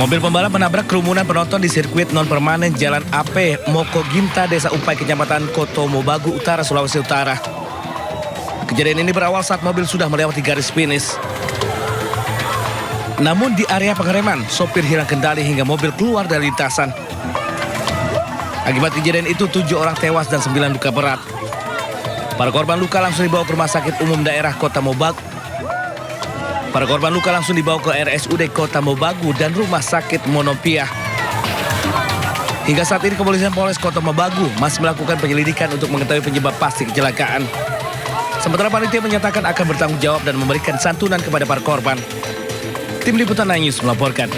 Mobil pembalap menabrak kerumunan penonton di sirkuit non-permanen Jalan AP Moko Ginta, Desa Upai, Kecamatan Koto Mobagu Utara, Sulawesi Utara. Kejadian ini berawal saat mobil sudah melewati garis finish. Namun di area pengereman, sopir hilang kendali hingga mobil keluar dari lintasan. Akibat kejadian itu 7 orang tewas dan 9 luka berat. Para korban luka langsung dibawa ke Rumah Sakit Umum Daerah Kota Mobagu. Para korban luka langsung dibawa ke RSUD Kota Mobagu dan Rumah Sakit Monopiah. Hingga saat ini kepolisian Polres Kota Mobagu masih melakukan penyelidikan untuk mengetahui penyebab pasti kecelakaan. Sementara panitia menyatakan akan bertanggung jawab dan memberikan santunan kepada para korban. Tim Liputan 9 News melaporkan.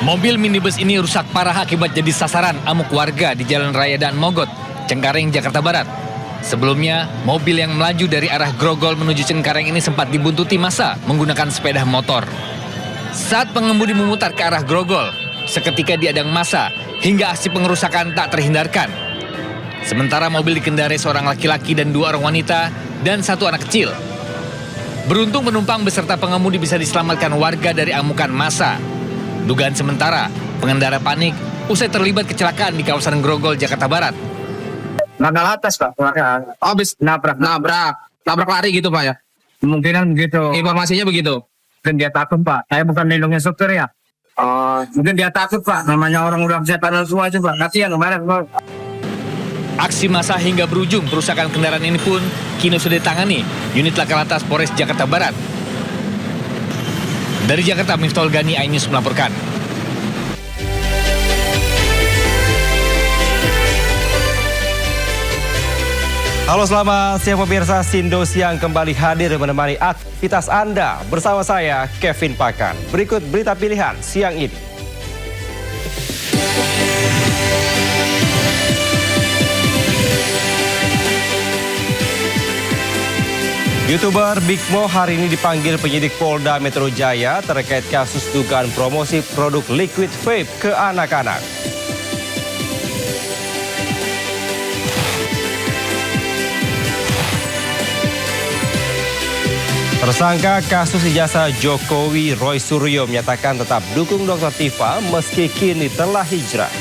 Mobil minibus ini rusak parah akibat jadi sasaran amuk warga di Jalan Raya Daan Mogot, Cengkareng, Jakarta Barat. Sebelumnya, mobil yang melaju dari arah Grogol menuju Cengkareng ini sempat dibuntuti massa menggunakan sepeda motor. Saat pengemudi memutar ke arah Grogol, seketika diadang massa hingga aksi pengerusakan tak terhindarkan. Sementara mobil dikendarai seorang laki-laki dan 2 orang wanita dan 1 anak kecil. Beruntung penumpang beserta pengemudi bisa diselamatkan warga dari amukan massa. Dugaan sementara, pengendara panik usai terlibat kecelakaan di kawasan Grogol, Jakarta Barat. Langgal atas Pak, habis nabrak lari gitu Pak ya? Kemungkinan begitu. Informasinya begitu? Mungkin dia takut Pak, saya bukan lindungnya supir ya. Mungkin dia takut Pak, namanya orang udah kesehatan semua itu Pak, kasihan kemarin Pak. Aksi massa hingga berujung perusakan kendaraan ini pun kini sudah ditangani unit Laka Lantas Polres Jakarta Barat. Dari Jakarta, Miftol Gani, iNews melaporkan. Halo, selamat siang pemirsa. Sindo Siang kembali hadir menemani aktivitas Anda bersama saya, Kevin Pakan. Berikut berita pilihan siang ini. YouTuber Big Mo hari ini dipanggil penyidik Polda Metro Jaya terkait kasus dugaan promosi produk liquid vape ke anak-anak. Tersangka kasus ijazah Jokowi, Roy Suryo, menyatakan tetap dukung Dr. Tifa meski kini telah hijrah.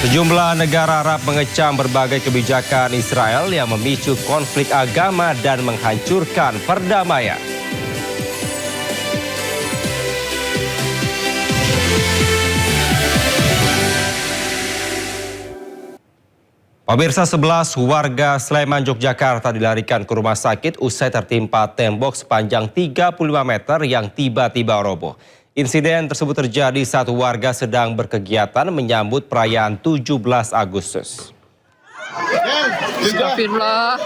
Sejumlah negara Arab mengecam berbagai kebijakan Israel yang memicu konflik agama dan menghancurkan perdamaian. Pemirsa, 11 warga Sleman, Yogyakarta dilarikan ke rumah sakit usai tertimpa tembok sepanjang 35 meter yang tiba-tiba roboh. Insiden tersebut terjadi saat warga sedang berkegiatan menyambut perayaan 17 Agustus. Astagfirullah.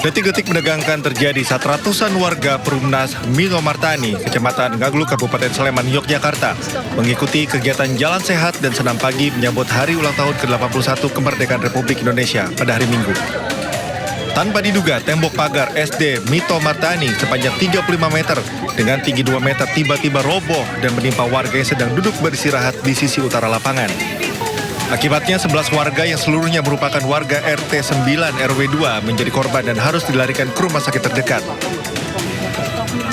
Detik-detik menegangkan terjadi saat ratusan warga Perumnas Milo Martani, Kecamatan Ngaglu, Kabupaten Sleman, Yogyakarta, mengikuti kegiatan jalan sehat dan senam pagi menyambut hari ulang tahun ke-81 kemerdekaan Republik Indonesia pada hari Minggu. Tanpa diduga, tembok pagar SD Mito Martani sepanjang 35 meter dengan tinggi 2 meter tiba-tiba roboh dan menimpa warga yang sedang duduk beristirahat di sisi utara lapangan. Akibatnya 11 warga yang seluruhnya merupakan warga RT 9 RW 2 menjadi korban dan harus dilarikan ke rumah sakit terdekat.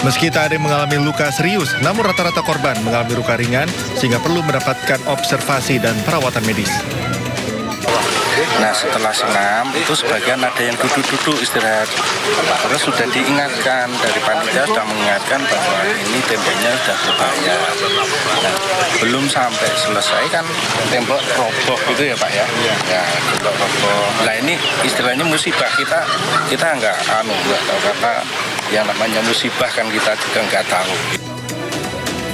Meski tak ada yang mengalami luka serius, namun rata-rata korban mengalami luka ringan sehingga perlu mendapatkan observasi dan perawatan medis. Nah, setelah senam itu sebagian ada yang duduk-duduk istirahat. Terus sudah diingatkan dari panitia, sudah mengingatkan bahwa ini temboknya sudah berbahaya. Nah, belum sampai selesai kan tembok roboh gitu ya Pak ya. Ya, tembok roboh. Nah, ini istilahnya musibah, kita nggak tahu karena yang namanya musibah kan kita juga nggak tahu.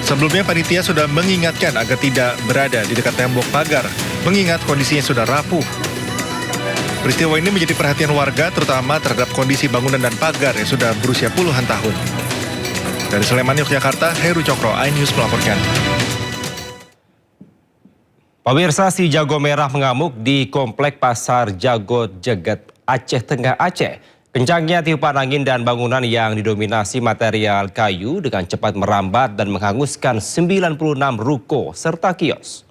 Sebelumnya panitia sudah mengingatkan agar tidak berada di dekat tembok pagar, mengingat kondisinya sudah rapuh. Peristiwa ini menjadi perhatian warga terutama terhadap kondisi bangunan dan pagar yang sudah berusia puluhan tahun. Dari Sleman, Yogyakarta, Heru Cokro, iNews melaporkan. Pemirsa, si jago merah mengamuk di Komplek Pasar Jago Jeget, Aceh Tengah, Aceh. Kencangnya tiupan angin dan bangunan yang didominasi material kayu dengan cepat merambat dan menghanguskan 96 ruko serta kios.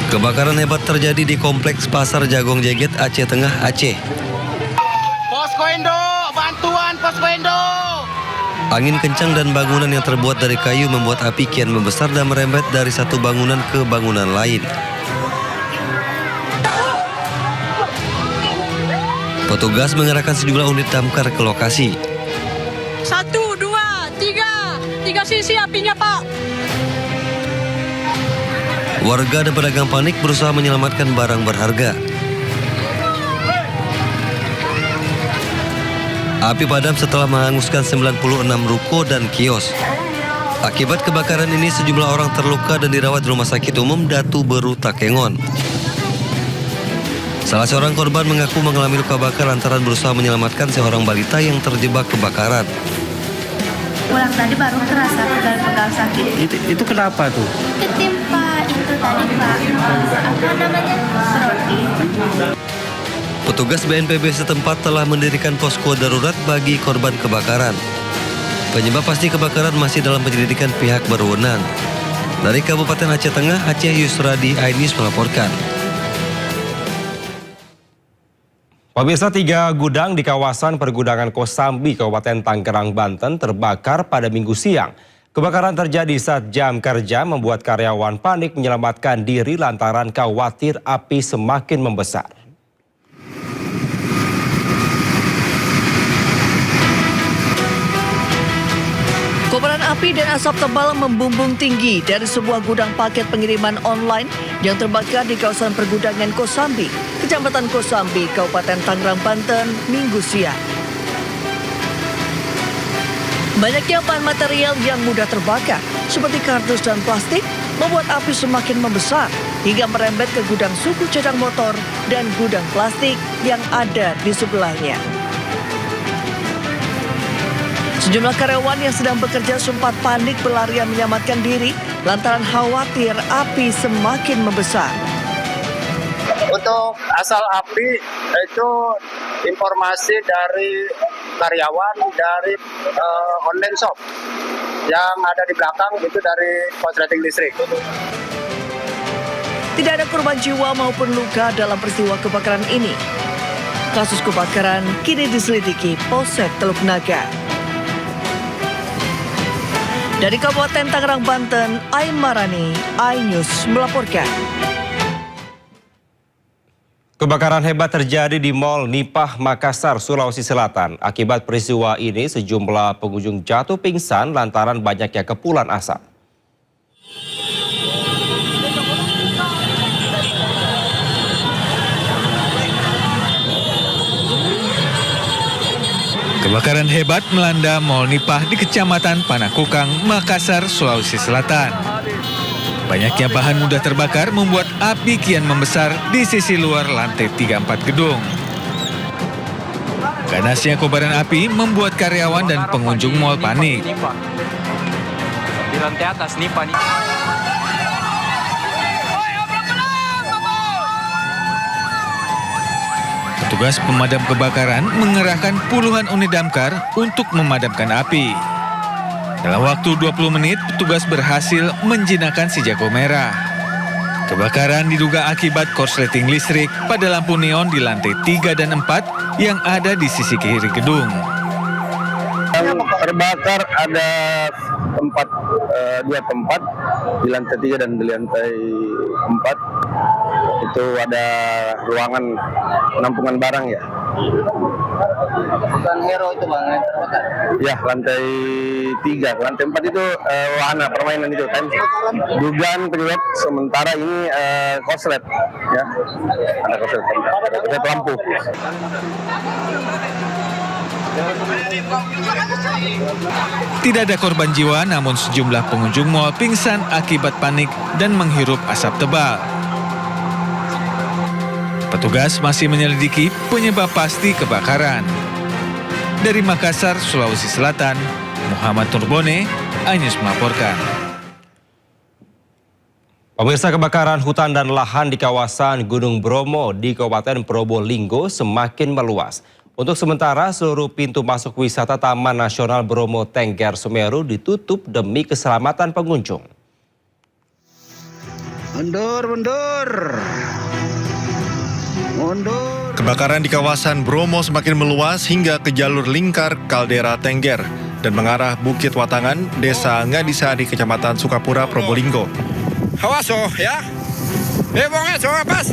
Kebakaran hebat terjadi di Kompleks Pasar Jagong Jeget, Aceh Tengah, Aceh. Posko Indo, bantuan Posko Indo. Angin kencang dan bangunan yang terbuat dari kayu membuat api kian membesar dan merembet dari satu bangunan ke bangunan lain. Petugas mengerahkan sejumlah unit damkar ke lokasi. 1, 2, 3. 3 sisi apinya, Pak. Warga dan pedagang panik berusaha menyelamatkan barang berharga. Api padam setelah menghanguskan 96 ruko dan kios. Akibat kebakaran ini sejumlah orang terluka dan dirawat di Rumah Sakit Umum Datu Beru Takengon. Salah seorang korban mengaku mengalami luka bakar lantaran berusaha menyelamatkan seorang balita yang terjebak kebakaran. Pulang tadi baru terasa pegal-pegal sakit. Itu kenapa tuh? Ketimpa itu tadi Pak, apa namanya, seroti. Petugas BNPB setempat telah mendirikan posko darurat bagi korban kebakaran. Penyebab pasti kebakaran masih dalam penyelidikan pihak berwenang. Dari Kabupaten Aceh Tengah, Aceh Yusradi Ainis melaporkan. Pemirsa, 3 gudang di kawasan pergudangan Kosambi, Kabupaten Tangerang, Banten terbakar pada Minggu siang. Kebakaran terjadi saat jam kerja membuat karyawan panik menyelamatkan diri lantaran khawatir api semakin membesar. Kobaran api dan asap tebal membumbung tinggi dari sebuah gudang paket pengiriman online yang terbakar di kawasan pergudangan Kosambi, Kecamatan Kosambi, Kabupaten Tangerang, Banten, Minggu siang. Banyaknya bahan material yang mudah terbakar, seperti kardus dan plastik, membuat api semakin membesar hingga merembet ke gudang suku cadang motor dan gudang plastik yang ada di sebelahnya. Sejumlah karyawan yang sedang bekerja sempat panik berlarian menyelamatkan diri lantaran khawatir api semakin membesar. Untuk asal api itu informasi dari karyawan dari online shop yang ada di belakang, itu dari korsleting listrik. Tidak ada korban jiwa maupun luka dalam peristiwa kebakaran ini. Kasus kebakaran kini diselidiki Polsek Teluk Naga. Dari Kabupaten Tangerang, Banten, Aimarani, iNews melaporkan. Kebakaran hebat terjadi di Mall Nipah, Makassar, Sulawesi Selatan. Akibat peristiwa ini, sejumlah pengunjung jatuh pingsan lantaran banyaknya kepulan asap. Kebakaran hebat melanda Mall Nipah di Kecamatan Panakukang, Makassar, Sulawesi Selatan. Banyaknya bahan mudah terbakar membuat api kian membesar di sisi luar lantai 3-4 gedung. Ganasnya kobaran api membuat karyawan dan pengunjung mal panik. Di lantai atas Nipah nih. Petugas pemadam kebakaran mengerahkan puluhan unit damkar untuk memadamkan api. Dalam waktu 20 menit, petugas berhasil menjinakkan si jago merah. Kebakaran diduga akibat korsleting listrik pada lampu neon di lantai 3 dan 4 yang ada di sisi kiri gedung. Terbakar ada dua tempat di lantai 3 dan di lantai 4. Itu ada ruangan penampungan barang ya. Bukan hero itu bang yang terbakar? Ya, lantai 3. Lantai 4 itu wahana permainan itu kan. Dugaan penyebab sementara ini korslet ya. Ada korslet lampu. Tidak ada korban jiwa, namun sejumlah pengunjung mal pingsan akibat panik dan menghirup asap tebal. Petugas masih menyelidiki penyebab pasti kebakaran. Dari Makassar, Sulawesi Selatan, Muhammad Turbone, iNews melaporkan. Pemirsa, kebakaran hutan dan lahan di kawasan Gunung Bromo di Kabupaten Probolinggo semakin meluas. Untuk sementara, seluruh pintu masuk wisata Taman Nasional Bromo Tengger Semeru ditutup demi keselamatan pengunjung. Mundur. Kebakaran di kawasan Bromo semakin meluas hingga ke jalur lingkar kaldera Tengger dan mengarah Bukit Watangan, Desa Ngadisari, Kecamatan Sukapura, Probolinggo. Awas ya. Pas.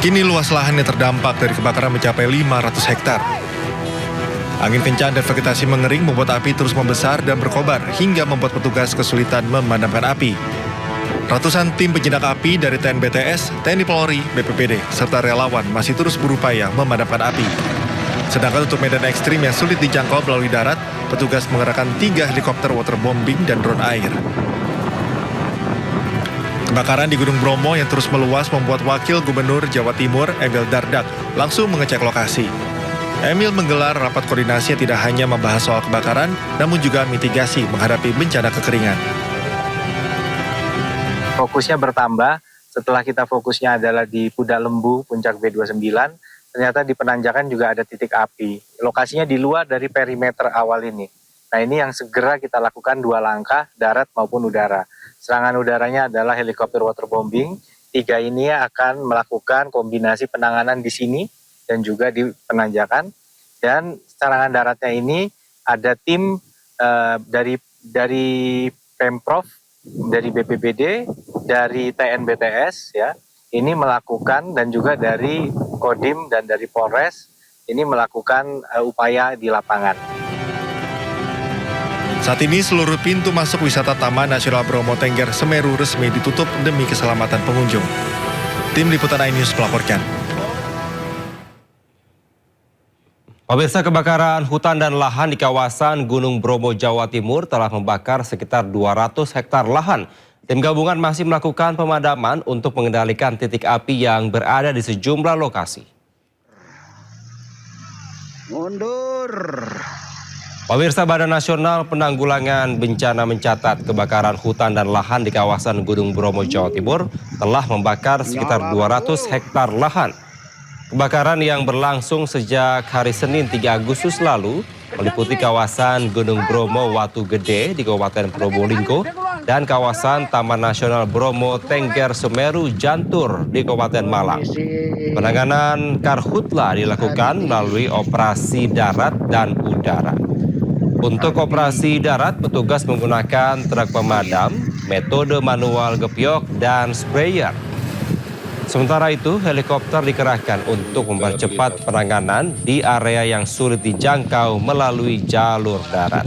Kini luas lahan yang terdampak dari kebakaran mencapai 500 hektar. Angin kencang dan vegetasi mengering membuat api terus membesar dan berkobar hingga membuat petugas kesulitan memadamkan api. Ratusan tim penjinak api dari TNBTS, TNI Polri, BPBD, serta relawan masih terus berupaya memadamkan api. Sedangkan untuk medan ekstrim yang sulit dijangkau melalui darat, petugas mengerahkan 3 helikopter waterbombing dan drone air. Kebakaran di Gunung Bromo yang terus meluas membuat Wakil Gubernur Jawa Timur, Emil Dardak, langsung mengecek lokasi. Emil menggelar rapat koordinasi yang tidak hanya membahas soal kebakaran, namun juga mitigasi menghadapi bencana kekeringan. Fokusnya bertambah, setelah kita fokusnya adalah di Pudak Lembu, Puncak B29, ternyata di Penanjakan juga ada titik api. Lokasinya di luar dari perimeter awal ini. Nah, ini yang segera kita lakukan 2 langkah, darat maupun udara. Serangan udaranya adalah helikopter waterbombing. 3 ini akan melakukan kombinasi penanganan di sini dan juga di Penanjakan. Dan serangan daratnya ini ada tim dari Pemprov, dari BPBD, dari TNBTS ya. Ini melakukan, dan juga dari Kodim dan dari Polres ini melakukan upaya di lapangan. Saat ini seluruh pintu masuk wisata Taman Nasional Bromo Tengger Semeru resmi ditutup demi keselamatan pengunjung. Tim Liputan iNews melaporkan. Pemirsa, kebakaran hutan dan lahan di kawasan Gunung Bromo, Jawa Timur telah membakar sekitar 200 hektar lahan. Tim gabungan masih melakukan pemadaman untuk mengendalikan titik api yang berada di sejumlah lokasi. Mundur. Pemirsa, Badan Nasional Penanggulangan Bencana mencatat kebakaran hutan dan lahan di kawasan Gunung Bromo, Jawa Timur telah membakar sekitar 200 hektar lahan. Kebakaran yang berlangsung sejak hari Senin 3 Agustus lalu meliputi kawasan Gunung Bromo Watu Gede di Kabupaten Probolinggo dan kawasan Taman Nasional Bromo Tengger Semeru Jantur di Kabupaten Malang. Penanganan karhutla dilakukan melalui operasi darat dan udara. Untuk operasi darat, petugas menggunakan truk pemadam, metode manual gepiok, dan sprayer. Sementara itu, helikopter dikerahkan untuk mempercepat penanganan di area yang sulit dijangkau melalui jalur darat.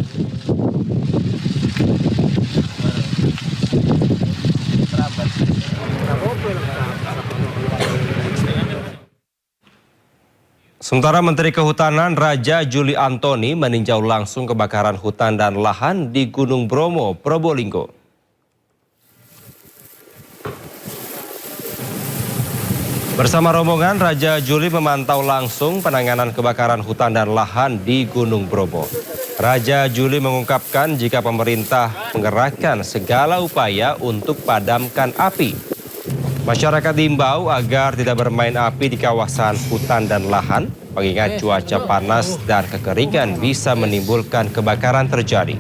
Sementara Menteri Kehutanan Raja Juli Antoni meninjau langsung kebakaran hutan dan lahan di Gunung Bromo, Probolinggo. Bersama rombongan, Raja Juli memantau langsung penanganan kebakaran hutan dan lahan di Gunung Bromo. Raja Juli mengungkapkan jika pemerintah mengerahkan segala upaya untuk padamkan api. Masyarakat diimbau agar tidak bermain api di kawasan hutan dan lahan, mengingat cuaca panas dan kekeringan bisa menimbulkan kebakaran terjadi.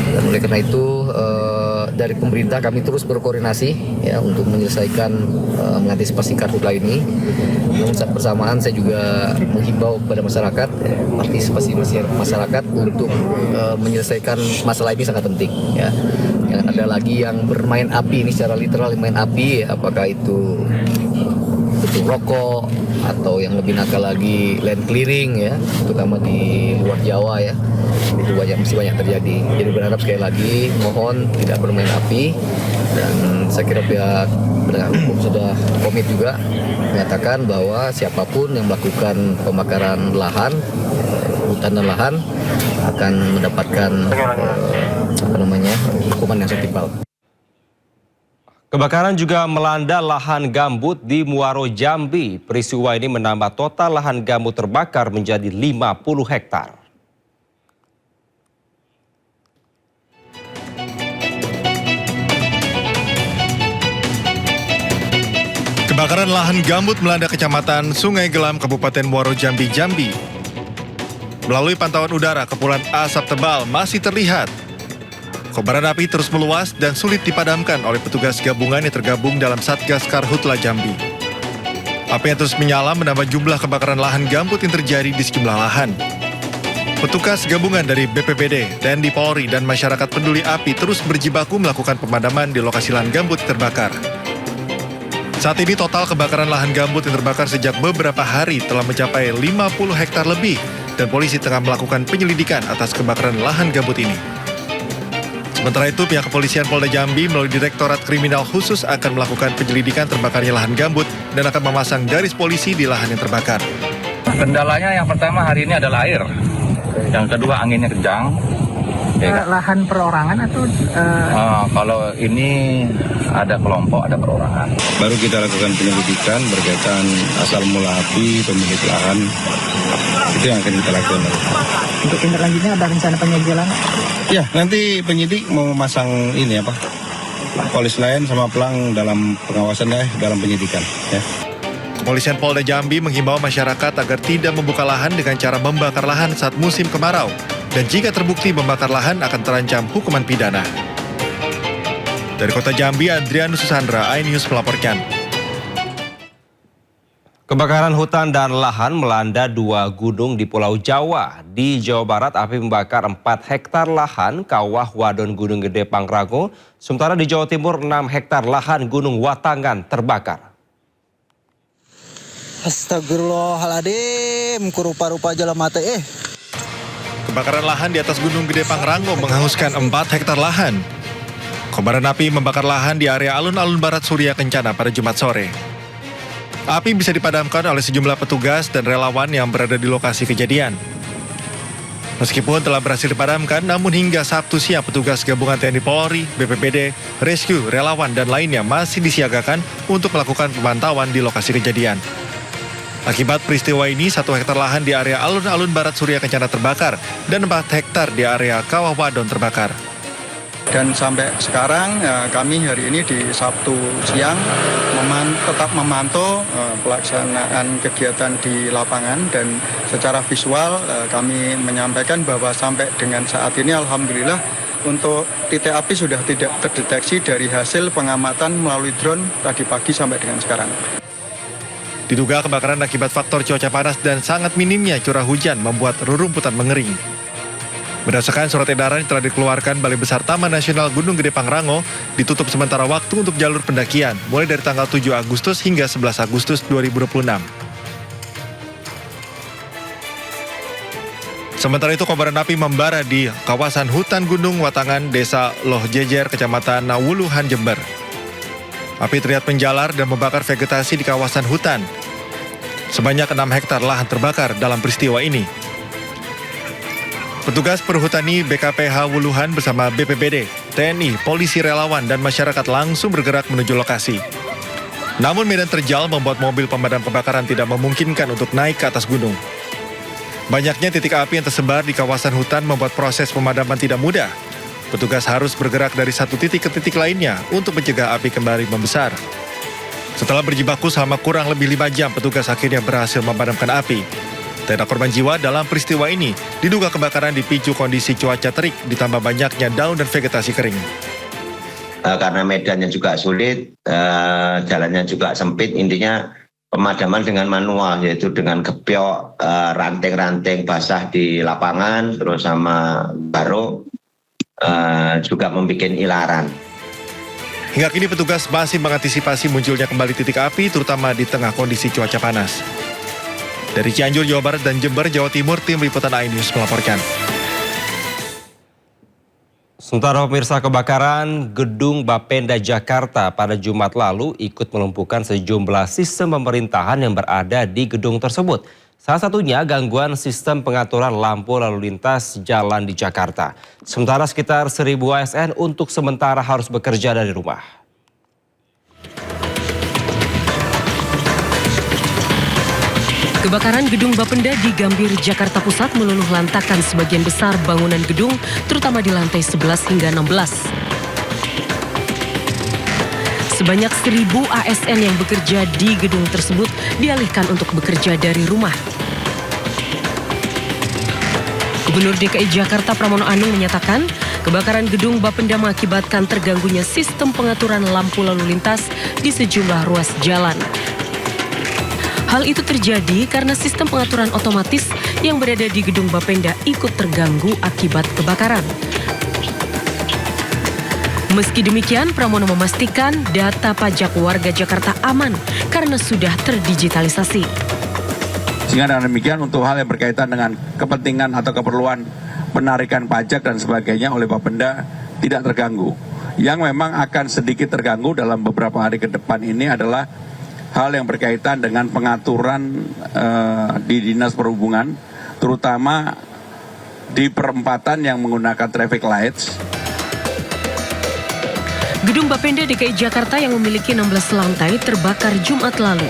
Dan oleh karena itu dari pemerintah kami terus berkoordinasi ya untuk menyelesaikan mengantisipasi karhutla ini. Namun saat bersamaan saya juga menghimbau kepada masyarakat, partisipasi masyarakat untuk menyelesaikan masalah ini sangat penting ya. Yang ada lagi yang bermain api ini secara literal main api, apakah itu bentuk rokok atau yang lebih nakal lagi land clearing ya, terutama di luar Jawa ya. Itu masih banyak terjadi. Jadi berharap sekali lagi mohon tidak bermain api, dan saya kira pihak penegak hukum sudah komit juga menyatakan bahwa siapapun yang melakukan pembakaran lahan, hutan dan lahan akan mendapatkan hukuman yang setimpal. Kebakaran juga melanda lahan gambut di Muaro Jambi. Peristiwa ini menambah total lahan gambut terbakar menjadi 50 hektar. Kebakaran lahan gambut melanda Kecamatan Sungai Gelam, Kabupaten Muaro Jambi, Jambi. Melalui pantauan udara, kepulan asap tebal masih terlihat. Kobaran api terus meluas dan sulit dipadamkan oleh petugas gabungan yang tergabung dalam Satgas Karhutla Jambi. Api yang terus menyala menambah jumlah kebakaran lahan gambut yang terjadi di sejumlah lahan. Petugas gabungan dari BPBD, TNI Polri, dan masyarakat peduli api terus berjibaku melakukan pemadaman di lokasi lahan gambut terbakar. Saat ini total kebakaran lahan gambut yang terbakar sejak beberapa hari telah mencapai 50 hektar lebih dan polisi tengah melakukan penyelidikan atas kebakaran lahan gambut ini. Sementara itu, pihak kepolisian Polda Jambi melalui Direktorat Kriminal Khusus akan melakukan penyelidikan terbakarnya lahan gambut dan akan memasang garis polisi di lahan yang terbakar. Kendalanya yang pertama hari ini adalah air, yang kedua anginnya kencang. Lahan perorangan atau? Kalau ini ada kelompok, ada perorangan. Baru kita lakukan penyelidikan berkaitan asal mula api, pemilik lahan, itu yang akan kita lakukan. Untuk tindak lanjutnya ada rencana penyegelan? Ya, nanti penyidik mau memasang ini polis lain sama pelang dalam pengawasan dalam penyidikan. Ya. Kepolisian Polda Jambi menghimbau masyarakat agar tidak membuka lahan dengan cara membakar lahan saat musim kemarau. Dan jika terbukti membakar lahan akan terancam hukuman pidana. Dari Kota Jambi, Adrianus Susandra, iNews melaporkan. Kebakaran hutan dan lahan melanda 2 gunung di Pulau Jawa. Di Jawa Barat, api membakar 4 hektar lahan kawah Wadon Gunung Gede Pangrango. Sementara di Jawa Timur, 6 hektar lahan Gunung Watangan terbakar. Astagfirullahaladzim, kurupa-rupa jalan mata Kebakaran lahan di atas Gunung Gede Pangrango menghanguskan 4 hektar lahan. Kobaran api membakar lahan di area alun-alun Barat Surya Kencana pada Jumat sore. Api bisa dipadamkan oleh sejumlah petugas dan relawan yang berada di lokasi kejadian. Meskipun telah berhasil dipadamkan, namun hingga Sabtu siang petugas gabungan TNI Polri, BPBD, Rescue, relawan, dan lainnya masih disiagakan untuk melakukan pemantauan di lokasi kejadian. Akibat peristiwa ini, 1 hektar lahan di area alun-alun Barat Surya Kencana terbakar dan 4 hektar di area Kawah Wadon terbakar. Dan sampai sekarang kami hari ini di Sabtu siang tetap memantau pelaksanaan kegiatan di lapangan dan secara visual kami menyampaikan bahwa sampai dengan saat ini alhamdulillah untuk titik api sudah tidak terdeteksi dari hasil pengamatan melalui drone tadi pagi sampai dengan sekarang. Diduga kebakaran akibat faktor cuaca panas dan sangat minimnya curah hujan membuat rerumputan mengering. Berdasarkan surat edaran yang telah dikeluarkan Balai Besar Taman Nasional Gunung Gede Pangrango, ditutup sementara waktu untuk jalur pendakian, mulai dari tanggal 7 Agustus hingga 11 Agustus 2026. Sementara itu, kobaran api membara di kawasan hutan Gunung Watangan, Desa Loh Jejer, Kecamatan Nawuluhan, Jember. Api terlihat menjalar dan membakar vegetasi di kawasan hutan. Sebanyak 6 hektar lahan terbakar dalam peristiwa ini. Petugas perhutani BKPH Wuluhan bersama BPBD, TNI, polisi, relawan, dan masyarakat langsung bergerak menuju lokasi. Namun medan terjal membuat mobil pemadam kebakaran tidak memungkinkan untuk naik ke atas gunung. Banyaknya titik api yang tersebar di kawasan hutan membuat proses pemadaman tidak mudah. Petugas harus bergerak dari satu titik ke titik lainnya untuk mencegah api kembali membesar. Setelah berjibaku selama kurang lebih 5 jam, petugas akhirnya berhasil memadamkan api. Tak ada korban jiwa dalam peristiwa ini. Diduga kebakaran dipicu kondisi cuaca terik ditambah banyaknya daun dan vegetasi kering. Karena medannya juga sulit, jalannya juga sempit, intinya pemadaman dengan manual, yaitu dengan gebyok, ranting-ranting basah di lapangan, terus sama baro, juga membuat ilaran. Hingga kini petugas masih mengantisipasi munculnya kembali titik api, terutama di tengah kondisi cuaca panas. Dari Cianjur, Jawa Barat, dan Jember, Jawa Timur, tim liputan iNews melaporkan. Sementara pemirsa, kebakaran gedung Bapenda Jakarta pada Jumat lalu ikut melumpuhkan sejumlah sistem pemerintahan yang berada di gedung tersebut. Salah satunya gangguan sistem pengaturan lampu lalu lintas jalan di Jakarta. Sementara sekitar 1.000 ASN untuk sementara harus bekerja dari rumah. Kebakaran gedung Bapenda di Gambir, Jakarta Pusat meluluh lantakan sebagian besar bangunan gedung, terutama di lantai 11 hingga 16. Sebanyak 1.000 ASN yang bekerja di gedung tersebut dialihkan untuk bekerja dari rumah. Gubernur DKI Jakarta Pramono Anung menyatakan, kebakaran gedung Bapenda mengakibatkan terganggunya sistem pengaturan lampu lalu lintas di sejumlah ruas jalan. Hal itu terjadi karena sistem pengaturan otomatis yang berada di gedung Bapenda ikut terganggu akibat kebakaran. Meski demikian, Pramono memastikan data pajak warga Jakarta aman karena sudah terdigitalisasi. Sehingga dengan demikian untuk hal yang berkaitan dengan kepentingan atau keperluan penarikan pajak dan sebagainya oleh Bapenda tidak terganggu. Yang memang akan sedikit terganggu dalam beberapa hari ke depan ini adalah hal yang berkaitan dengan pengaturan di Dinas Perhubungan, terutama di perempatan yang menggunakan traffic lights. Gedung Bapenda DKI Jakarta yang memiliki 16 lantai terbakar Jumat lalu.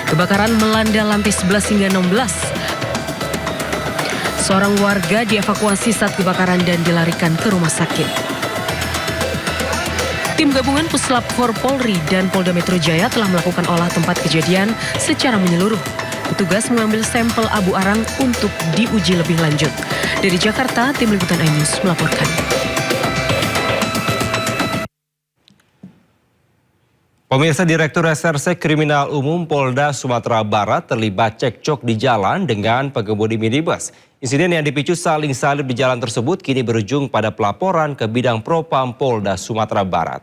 Kebakaran melanda lantai 11 hingga 16. Seorang warga dievakuasi saat kebakaran dan dilarikan ke rumah sakit. Tim gabungan Puslap 4 Polri dan Polda Metro Jaya telah melakukan olah tempat kejadian secara menyeluruh. Petugas mengambil sampel abu arang untuk diuji lebih lanjut. Dari Jakarta, Tim Liputan iNews melaporkan. Pemirsa, Direktur Reserse Kriminal Umum Polda Sumatera Barat terlibat cekcok di jalan dengan pengemudi minibus. Insiden yang dipicu saling salib di jalan tersebut kini berujung pada pelaporan ke Bidang Propam Polda Sumatera Barat.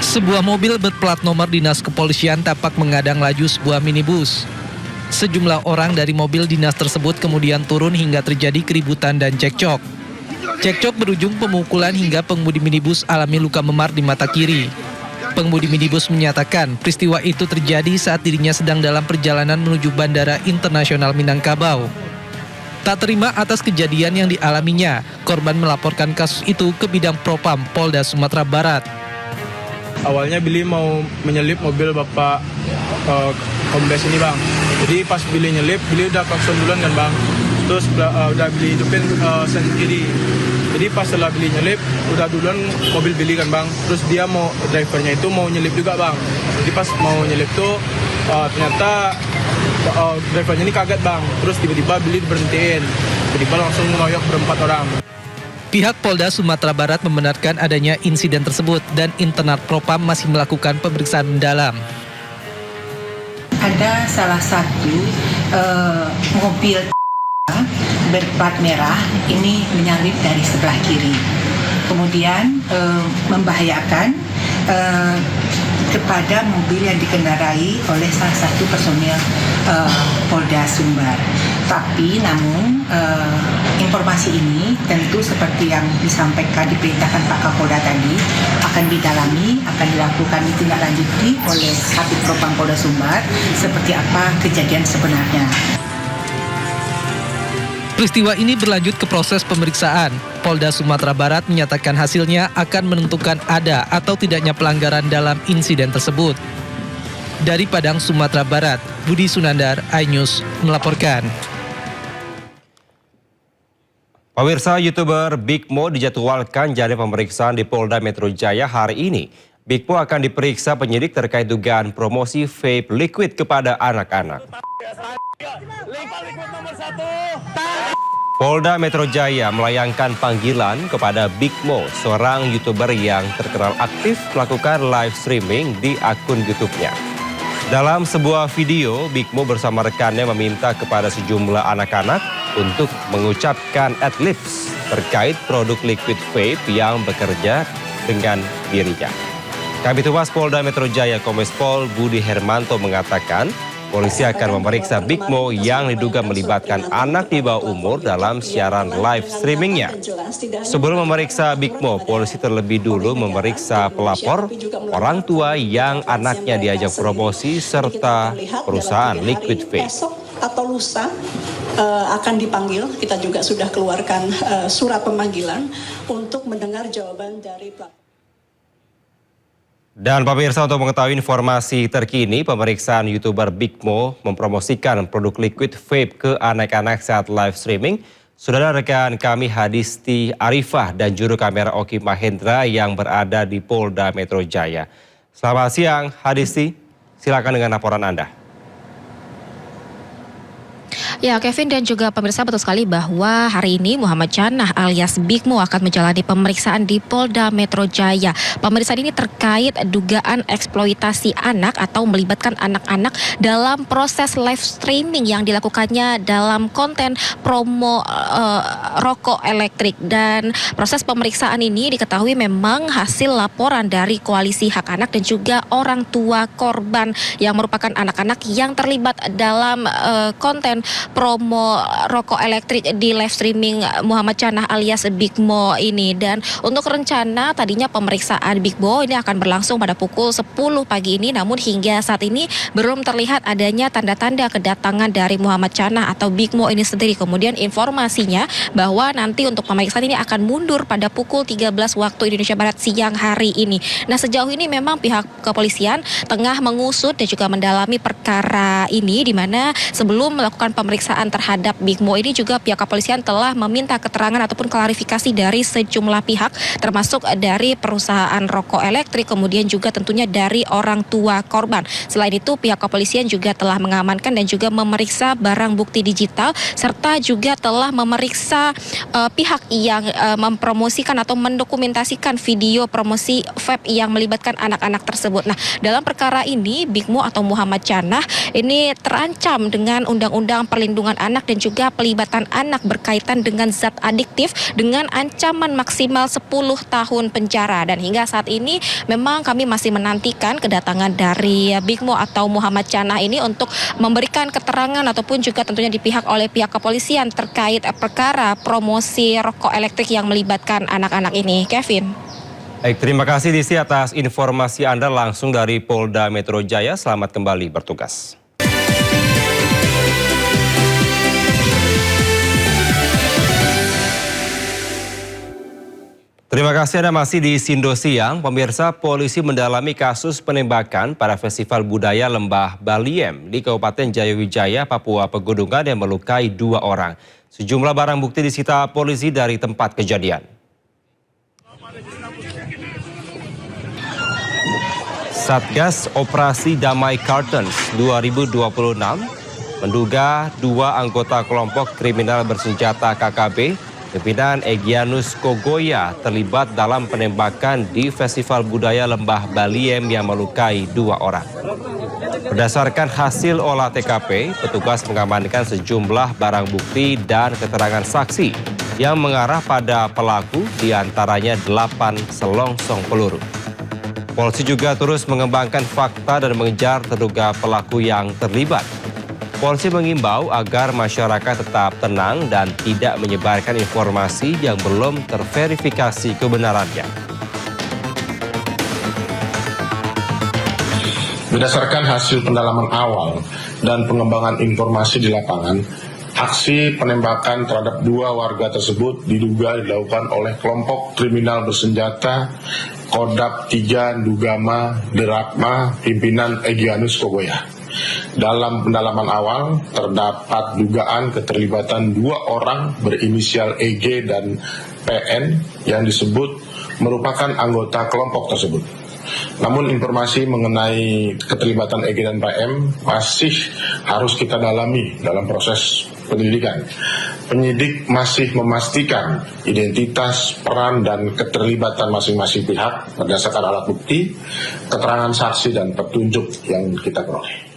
Sebuah mobil berplat nomor dinas kepolisian tapak mengadang laju sebuah minibus. Sejumlah orang dari mobil dinas tersebut kemudian turun hingga terjadi keributan dan cekcok. Cekcok berujung pemukulan hingga pengemudi minibus alami luka memar di mata kiri. Pengemudi minibus menyatakan peristiwa itu terjadi saat dirinya sedang dalam perjalanan menuju Bandara Internasional Minangkabau. Tak terima atas kejadian yang dialaminya, korban melaporkan kasus itu ke Bidang Propam Polda Sumatera Barat. Awalnya Billy mau menyelip mobil Bapak Kombes ini bang. Jadi pas Billy nyelip, Billy udah klakson duluan kan bang. Terus udah Billy hidupin sen kiri. Jadi pas setelah Billy nyelip, udah duluan mobil Billy kan bang. Terus dia drivernya itu mau nyelip juga bang. Jadi pas mau nyelip tuh ternyata drivernya ini kaget bang. Terus tiba-tiba Billy berhentiin. Tiba-tiba langsung ngeroyok berempat orang. Pihak Polda Sumatera Barat membenarkan adanya insiden tersebut dan internal Propam masih melakukan pemeriksaan mendalam. Ada salah satu mobil berplat merah ini menyalip dari sebelah kiri, kemudian membahayakan kepada mobil yang dikendarai oleh salah satu personil Polda Sumbar. Tapi namun informasi ini tentu seperti yang disampaikan diperintahkan Pak Kapolda tadi akan didalami, akan dilakukan ditindaklanjuti oleh Kabid Propam Polda Sumbar seperti apa kejadian sebenarnya. Peristiwa ini berlanjut ke proses pemeriksaan. Polda Sumatera Barat menyatakan hasilnya akan menentukan ada atau tidaknya pelanggaran dalam insiden tersebut. Dari Padang, Sumatera Barat, Budi Sunandar, iNews melaporkan. Pemirsa, YouTuber Big Mo dijadwalkan jadi pemeriksaan di Polda Metro Jaya hari ini. Big Mo akan diperiksa penyidik terkait dugaan promosi vape liquid kepada anak-anak. Polda Metro Jaya melayangkan panggilan kepada Big Mo, seorang YouTuber yang terkenal aktif melakukan live streaming di akun YouTube-nya. Dalam sebuah video, Big Mo bersama rekannya meminta kepada sejumlah anak-anak untuk mengucapkan ad-libs terkait produk liquid vape yang bekerja dengan dirinya. Kabid Humas Polda Metro Jaya Kombes Pol Budi Hermanto mengatakan, polisi akan memeriksa Big Mo yang diduga melibatkan anak di bawah umur dalam siaran live streamingnya. Sebelum memeriksa Big Mo, polisi terlebih dulu memeriksa pelapor, orang tua yang anaknya diajak promosi, serta perusahaan liquid vape. Atau lusa akan dipanggil. Kita juga sudah keluarkan surat pemanggilan untuk mendengar jawaban dari pelaku. Dan pemirsa, untuk mengetahui informasi terkini, pemeriksaan YouTuber Big Mo mempromosikan produk liquid vape ke anak-anak saat live streaming. Sudah ada rekan kami Hadisti Arifah dan juru kamera Oki Mahendra yang berada di Polda Metro Jaya. Selamat siang Hadisti, silakan dengan laporan Anda. Ya, Kevin dan juga pemirsa, betul sekali bahwa hari ini Muhammad Chanah alias Big Mo akan menjalani pemeriksaan di Polda Metro Jaya. Pemeriksaan ini terkait dugaan eksploitasi anak atau melibatkan anak-anak dalam proses live streaming yang dilakukannya dalam konten promo rokok elektrik. Dan proses pemeriksaan ini diketahui memang hasil laporan dari Koalisi Hak Anak dan juga orang tua korban yang merupakan anak-anak yang terlibat dalam konten promo rokok elektrik di live streaming Muhammad Chanah alias Big Mo ini. Dan untuk rencana tadinya pemeriksaan Big Mo ini akan berlangsung pada pukul 10 pagi ini, namun hingga saat ini belum terlihat adanya tanda-tanda kedatangan dari Muhammad Chanah atau Big Mo ini sendiri. Kemudian informasinya bahwa nanti untuk pemeriksaan ini akan mundur pada pukul 13 waktu Indonesia Barat siang hari ini. Nah, sejauh ini memang pihak kepolisian tengah mengusut dan juga mendalami perkara ini, di mana sebelum melakukan pemeriksaan terhadap Big Mo ini juga pihak kepolisian telah meminta keterangan ataupun klarifikasi dari sejumlah pihak, termasuk dari perusahaan rokok elektrik, kemudian juga tentunya dari orang tua korban. Selain itu pihak kepolisian juga telah mengamankan dan juga memeriksa barang bukti digital, serta juga telah memeriksa pihak yang mempromosikan atau mendokumentasikan video promosi vape yang melibatkan anak-anak tersebut. Nah, dalam perkara ini Big Mo atau Muhammad Chanah ini terancam dengan Undang-Undang Perlindungan Anak dan juga pelibatan anak berkaitan dengan zat adiktif dengan ancaman maksimal 10 tahun penjara. Dan hingga saat ini memang kami masih menantikan kedatangan dari Big Mo atau Muhammad Chanah ini untuk memberikan keterangan ataupun juga tentunya dipihak oleh pihak kepolisian terkait perkara promosi rokok elektrik yang melibatkan anak-anak ini. Kevin. Baik, terima kasih Disi atas informasi Anda langsung dari Polda Metro Jaya. Selamat kembali bertugas. Terima kasih Anda masih di Sindo Siang. Pemirsa, polisi mendalami kasus penembakan pada Festival Budaya Lembah Baliem di Kabupaten Jayawijaya, Papua Pegunungan yang melukai 2 orang. Sejumlah barang bukti disita polisi dari tempat kejadian. Satgas Operasi Damai Kartens 2026 menduga 2 anggota kelompok kriminal bersenjata KKB pimpinan Egyanus Kogoya terlibat dalam penembakan di Festival Budaya Lembah Baliem yang melukai 2 orang. Berdasarkan hasil olah TKP, petugas mengamankan sejumlah barang bukti dan keterangan saksi yang mengarah pada pelaku, diantaranya 8 selongsong peluru. Polisi juga terus mengembangkan fakta dan mengejar terduga pelaku yang terlibat. Polisi mengimbau agar masyarakat tetap tenang dan tidak menyebarkan informasi yang belum terverifikasi kebenarannya. Berdasarkan hasil pendalaman awal dan pengembangan informasi di lapangan, aksi penembakan terhadap 2 warga tersebut diduga dilakukan oleh kelompok kriminal bersenjata Kodap 3 Dugama Derakma pimpinan Egyanus Kogoya. Dalam pendalaman awal, terdapat dugaan keterlibatan 2 orang berinisial EG dan PN yang disebut merupakan anggota kelompok tersebut. Namun informasi mengenai keterlibatan EG dan PM masih harus kita dalami dalam proses penyelidikan. Penyidik masih memastikan identitas, peran, dan keterlibatan masing-masing pihak berdasarkan alat bukti, keterangan saksi, dan petunjuk yang kita peroleh.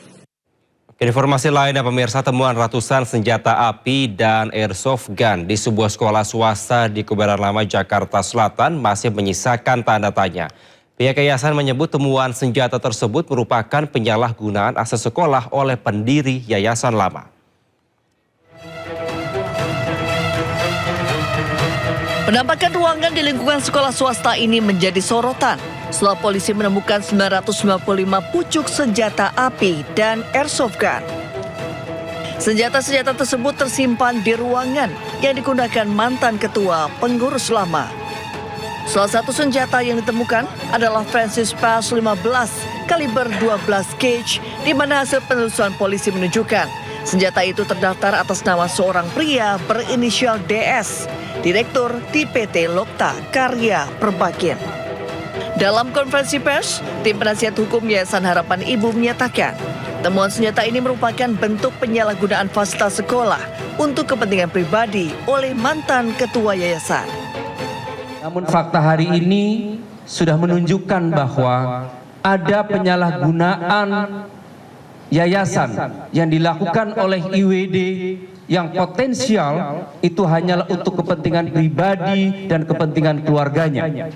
Informasi lainnya pemirsa, temuan ratusan senjata api dan airsoft gun di sebuah sekolah swasta di Kebayoran Lama, Jakarta Selatan masih menyisakan tanda tanya. Pihak yayasan menyebut temuan senjata tersebut merupakan penyalahgunaan aset sekolah oleh pendiri yayasan lama. Penampakan ruangan di lingkungan sekolah swasta ini menjadi sorotan setelah polisi menemukan 995 pucuk senjata api dan airsoft gun. Senjata-senjata tersebut tersimpan di ruangan yang digunakan mantan ketua pengurus lama. Salah satu senjata yang ditemukan adalah Francis Pass 15 kaliber 12 gauge, di mana hasil penelusuran polisi menunjukkan senjata itu terdaftar atas nama seorang pria berinisial DS, direktur di PT Lokta Karya Perbakin. Dalam konferensi pers, tim penasihat hukum Yayasan Harapan Ibu menyatakan temuan senjata ini merupakan bentuk penyalahgunaan fasilitas sekolah untuk kepentingan pribadi oleh mantan ketua yayasan. Namun fakta hari ini sudah menunjukkan bahwa ada penyalahgunaan yayasan yang dilakukan oleh IWD yang potensial itu hanyalah untuk kepentingan pribadi dan kepentingan keluarganya.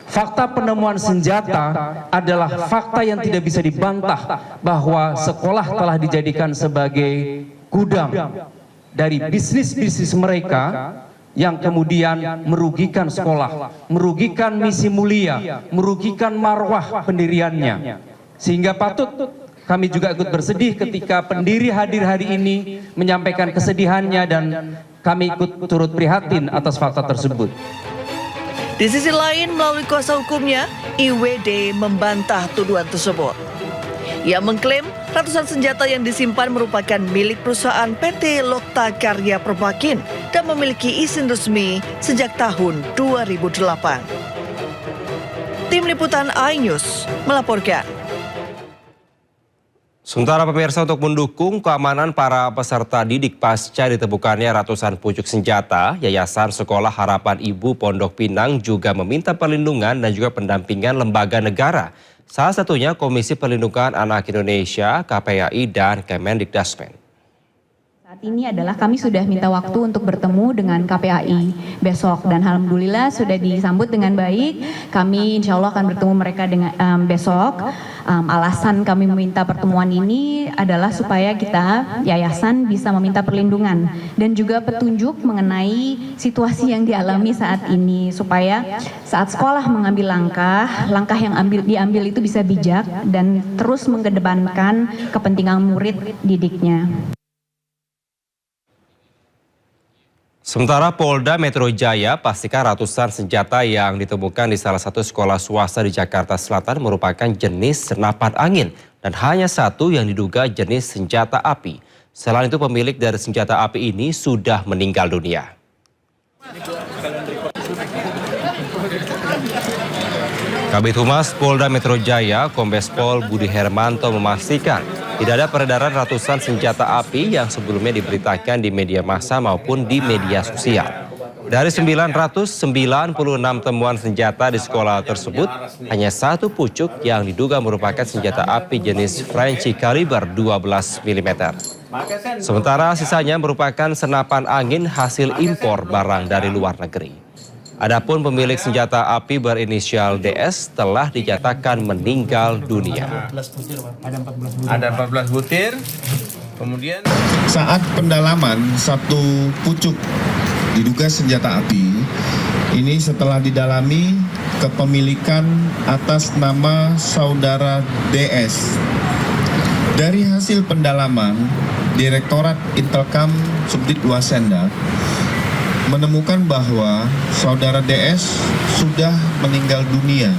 Fakta penemuan senjata adalah fakta yang tidak bisa dibantah bahwa sekolah telah dijadikan sebagai gudang dari bisnis-bisnis mereka yang kemudian merugikan sekolah, merugikan misi mulia, merugikan marwah pendiriannya. Sehingga patut kami juga ikut bersedih ketika pendiri hadir hari ini menyampaikan kesedihannya dan kami ikut turut prihatin atas fakta tersebut. Di sisi lain, melalui kuasa hukumnya, IWD membantah tuduhan tersebut. Ia mengklaim ratusan senjata yang disimpan merupakan milik perusahaan PT Lokta Karya Perbakin dan memiliki izin resmi sejak tahun 2008. Tim Liputan iNews melaporkan. Sementara pemirsa, untuk mendukung keamanan para peserta didik pasca ditemukannya ratusan pucuk senjata, Yayasan Sekolah Harapan Ibu Pondok Pinang juga meminta perlindungan dan juga pendampingan lembaga negara. Salah satunya Komisi Perlindungan Anak Indonesia, KPAI, dan Kemendikbudristek. Saat ini adalah kami sudah minta waktu untuk bertemu dengan KPAI besok dan alhamdulillah sudah disambut dengan baik. Kami insya Allah akan bertemu mereka dengan besok. Alasan kami meminta pertemuan ini adalah supaya kita yayasan bisa meminta perlindungan dan juga petunjuk mengenai situasi yang dialami saat ini supaya saat sekolah mengambil langkah yang diambil itu bisa bijak dan terus mengedepankan kepentingan murid didiknya. Sementara Polda Metro Jaya pastikan ratusan senjata yang ditemukan di salah satu sekolah swasta di Jakarta Selatan merupakan jenis senapan angin dan hanya satu yang diduga jenis senjata api. Selain itu, pemilik dari senjata api ini sudah meninggal dunia. Kabid Humas Polda Metro Jaya, Kombes Pol Budi Hermanto memastikan tidak ada peredaran ratusan senjata api yang sebelumnya diberitakan di media massa maupun di media sosial. Dari 996 temuan senjata di sekolah tersebut, hanya satu pucuk yang diduga merupakan senjata api jenis French kaliber 12 mm. Sementara sisanya merupakan senapan angin hasil impor barang dari luar negeri. Adapun pemilik senjata api berinisial DS telah dinyatakan meninggal dunia. Ada 14 butir. Kemudian saat pendalaman satu pucuk diduga senjata api ini setelah didalami kepemilikan atas nama saudara DS. Dari hasil pendalaman, Direktorat Intelkam Subdit Wasenda menemukan bahwa saudara DS sudah meninggal dunia.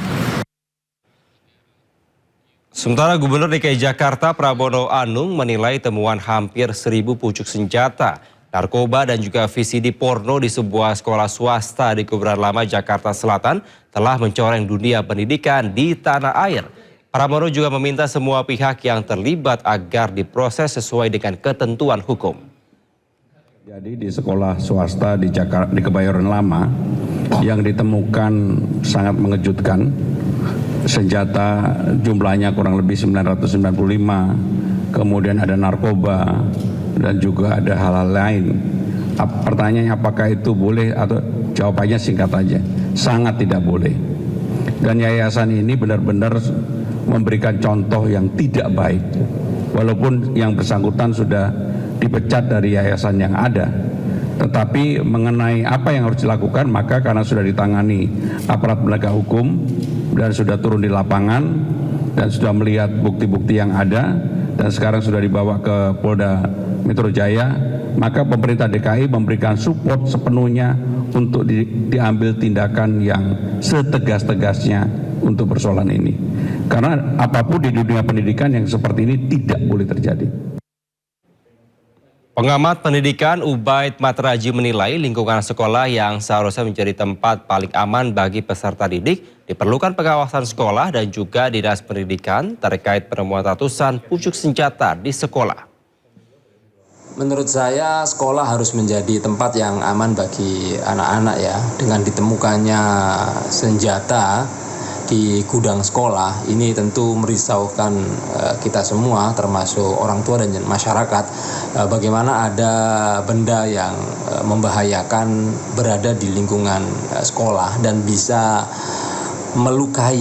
Sementara Gubernur DKI Jakarta Pramono Anung menilai temuan hampir 1.000 pucuk senjata, narkoba dan juga VCD porno di sebuah sekolah swasta di Kebayoran Lama, Jakarta Selatan telah mencoreng dunia pendidikan di tanah air. Pramono juga meminta semua pihak yang terlibat agar diproses sesuai dengan ketentuan hukum. Jadi di sekolah swasta di Jakarta, di Kebayoran Lama yang ditemukan sangat mengejutkan, senjata jumlahnya kurang lebih 995, kemudian ada narkoba dan juga ada hal-hal lain. Pertanyaannya apakah itu boleh atau jawabannya singkat aja, sangat tidak boleh. Dan yayasan ini benar-benar memberikan contoh yang tidak baik, walaupun yang bersangkutan sudah dipecat dari yayasan yang ada. Tetapi mengenai apa yang harus dilakukan, maka karena sudah ditangani aparat penegak hukum dan sudah turun di lapangan dan sudah melihat bukti-bukti yang ada dan sekarang sudah dibawa ke Polda Metro Jaya, maka pemerintah DKI memberikan support sepenuhnya untuk diambil tindakan yang setegas-tegasnya untuk persoalan ini. Karena apapun di dunia pendidikan yang seperti ini tidak boleh terjadi. Pengamat pendidikan Ubaid Matraji menilai lingkungan sekolah yang seharusnya menjadi tempat paling aman bagi peserta didik diperlukan pengawasan sekolah dan juga dinas pendidikan terkait penemuan ratusan pucuk senjata di sekolah. Menurut saya sekolah harus menjadi tempat yang aman bagi anak-anak ya. Dengan ditemukannya senjata di gudang sekolah ini tentu merisaukan kita semua termasuk orang tua dan masyarakat. Bagaimana ada benda yang membahayakan berada di lingkungan sekolah dan bisa melukai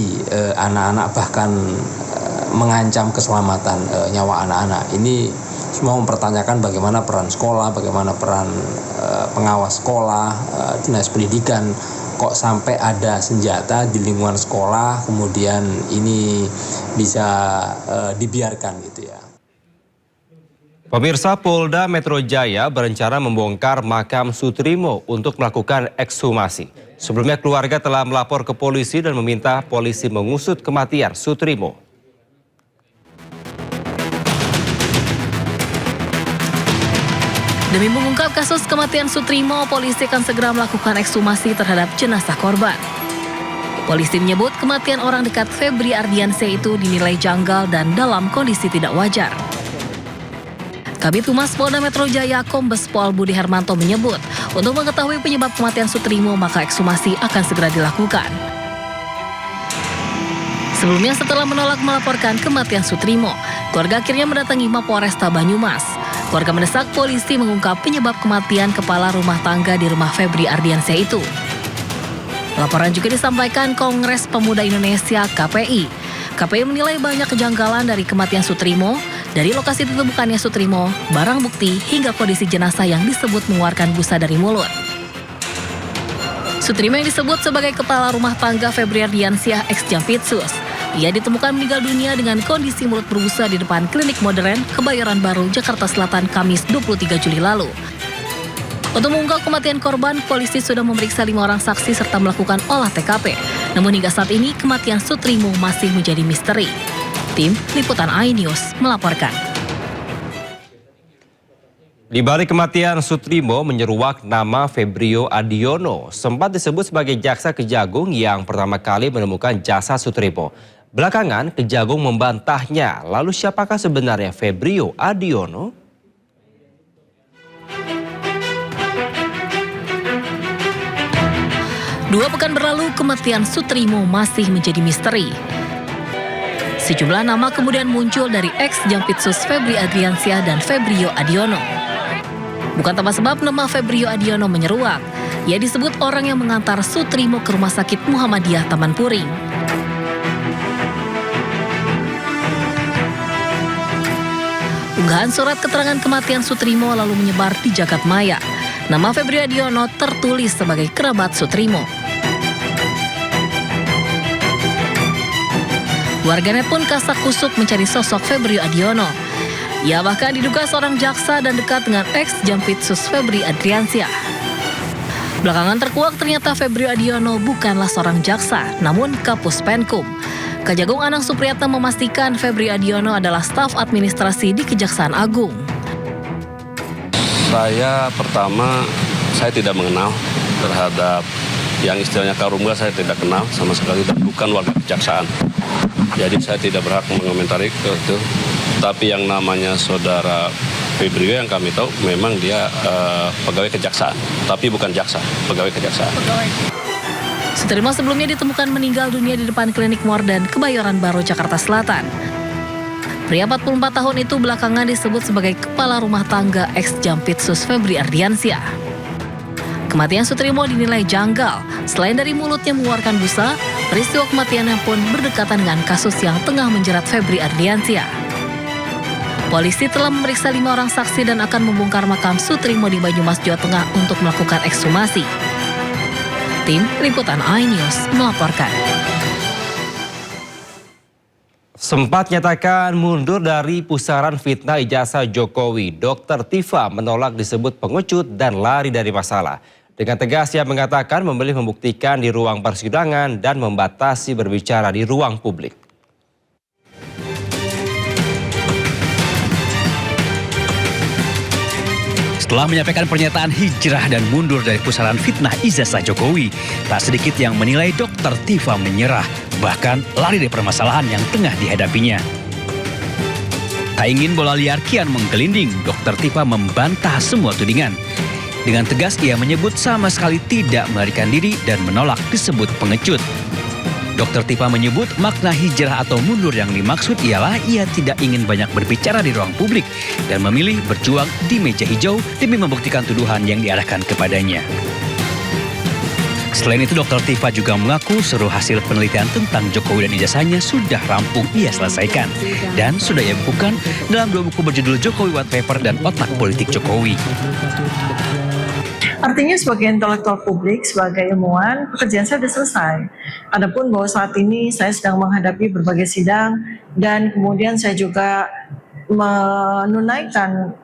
anak-anak bahkan mengancam keselamatan nyawa anak-anak. Ini semua mempertanyakan bagaimana peran sekolah, bagaimana peran pengawas sekolah, dinas pendidikan. Kok sampai ada senjata di lingkungan sekolah, kemudian ini bisa dibiarkan gitu ya. Pemirsa, Polda Metro Jaya berencana membongkar makam Sutrimo untuk melakukan ekshumasi. Sebelumnya keluarga telah melapor ke polisi dan meminta polisi mengusut kematian Sutrimo. Demi mengungkap kasus kematian Sutrimo, polisi akan segera melakukan ekshumasi terhadap jenazah korban. Polisi menyebut kematian orang dekat Febri Ardiansyah itu dinilai janggal dan dalam kondisi tidak wajar. Kabid Humas Polda Metro Jaya Kombes Pol Budi Hermanto menyebut, untuk mengetahui penyebab kematian Sutrimo maka ekshumasi akan segera dilakukan. Sebelumnya setelah menolak melaporkan kematian Sutrimo, keluarga akhirnya mendatangi Mapolresta Banyumas. Keluarga mendesak polisi mengungkap penyebab kematian kepala rumah tangga di rumah Febri Ardiansyah itu. Laporan juga disampaikan Kongres Pemuda Indonesia KPI. KPI menilai banyak kejanggalan dari kematian Sutrimo, dari lokasi ditemukannya Sutrimo, barang bukti, hingga kondisi jenazah yang disebut mengeluarkan busa dari mulut. Sutrimo yang disebut sebagai kepala rumah tangga Febri Ardiansyah ex-Jampitsus. Ia ditemukan meninggal dunia dengan kondisi mulut berbusa di depan klinik modern Kebayoran Baru, Jakarta Selatan, Kamis 23 Juli lalu. Untuk mengungkap kematian korban, polisi sudah memeriksa 5 orang saksi serta melakukan olah TKP. Namun hingga saat ini kematian Sutrimo masih menjadi misteri. Tim Liputan iNews melaporkan. Di balik kematian Sutrimo menyeruak nama Febrio Adiono, sempat disebut sebagai jaksa Kejagung yang pertama kali menemukan jasad Sutrimo. Belakangan, Kejagung membantahnya. Lalu siapakah sebenarnya Febrio Adiono? Dua pekan berlalu, kematian Sutrimo masih menjadi misteri. Sejumlah nama kemudian muncul dari ex-Jampitsus Febri Ardiansyah dan Febrio Adiono. Bukan tanpa sebab nama Febrio Adiono menyeruak. Ia disebut orang yang mengantar Sutrimo ke Rumah Sakit Muhammadiyah Taman Puring. Unggahan surat keterangan kematian Sutrimo lalu menyebar di jagat maya. Nama Febrio Adiono tertulis sebagai kerabat Sutrimo. Warganet pun kasak kusuk mencari sosok Febrio Adiono. Ia bahkan diduga seorang jaksa dan dekat dengan ex-Jampitsus Febri Ardiansyah. Belakangan terkuak ternyata Febrio Adiono bukanlah seorang jaksa, namun Kapus Penkum. Kejagung Anang Supriyatna memastikan Febrio Adiono adalah staf administrasi di Kejaksaan Agung. Saya tidak mengenal terhadap yang istilahnya Karungga, saya tidak kenal sama sekali dan bukan warga kejaksaan. Jadi saya tidak berhak mengomentari itu. Tapi yang namanya saudara Febrio yang kami tahu memang dia pegawai kejaksaan, tapi bukan jaksa, pegawai kejaksaan. Sutrimo sebelumnya ditemukan meninggal dunia di depan klinik Modern Kebayoran Baru, Jakarta Selatan. Pria 44 tahun itu belakangan disebut sebagai kepala rumah tangga ex-Jampitsus Febri Ardiansyah. Kematian Sutrimo dinilai janggal. Selain dari mulutnya mengeluarkan busa, peristiwa kematiannya pun berdekatan dengan kasus yang tengah menjerat Febri Ardiansyah. Polisi telah memeriksa 5 orang saksi dan akan membongkar makam Sutrimo di Banyumas, Jawa Tengah untuk melakukan ekshumasi. Tim Liputan iNews melaporkan. Sempat nyatakan mundur dari pusaran fitnah ijazah Jokowi, Dr. Tifa menolak disebut pengecut dan lari dari masalah. Dengan tegas ia mengatakan memilih membuktikan di ruang persidangan dan membatasi berbicara di ruang publik. Setelah menyampaikan pernyataan hijrah dan mundur dari pusaran fitnah ijazah Jokowi, tak sedikit yang menilai Dr. Tifa menyerah, bahkan lari dari permasalahan yang tengah dihadapinya. Tak ingin bola liar kian menggelinding, Dr. Tifa membantah semua tudingan. Dengan tegas ia menyebut sama sekali tidak melarikan diri dan menolak disebut pengecut. Dr. Tifa menyebut makna hijrah atau mundur yang dimaksud ialah ia tidak ingin banyak berbicara di ruang publik dan memilih berjuang di meja hijau demi membuktikan tuduhan yang diarahkan kepadanya. Selain itu, Dr. Tifa juga mengaku seluruh hasil penelitian tentang Jokowi dan ijazahnya sudah rampung ia selesaikan dan sudah ia bukukan dalam 2 buku berjudul Jokowi White Paper dan Otak Politik Jokowi. Artinya sebagai intelektual publik, sebagai ilmuwan, pekerjaan saya sudah selesai. Adapun bahwa saat ini saya sedang menghadapi berbagai sidang dan kemudian saya juga menunaikan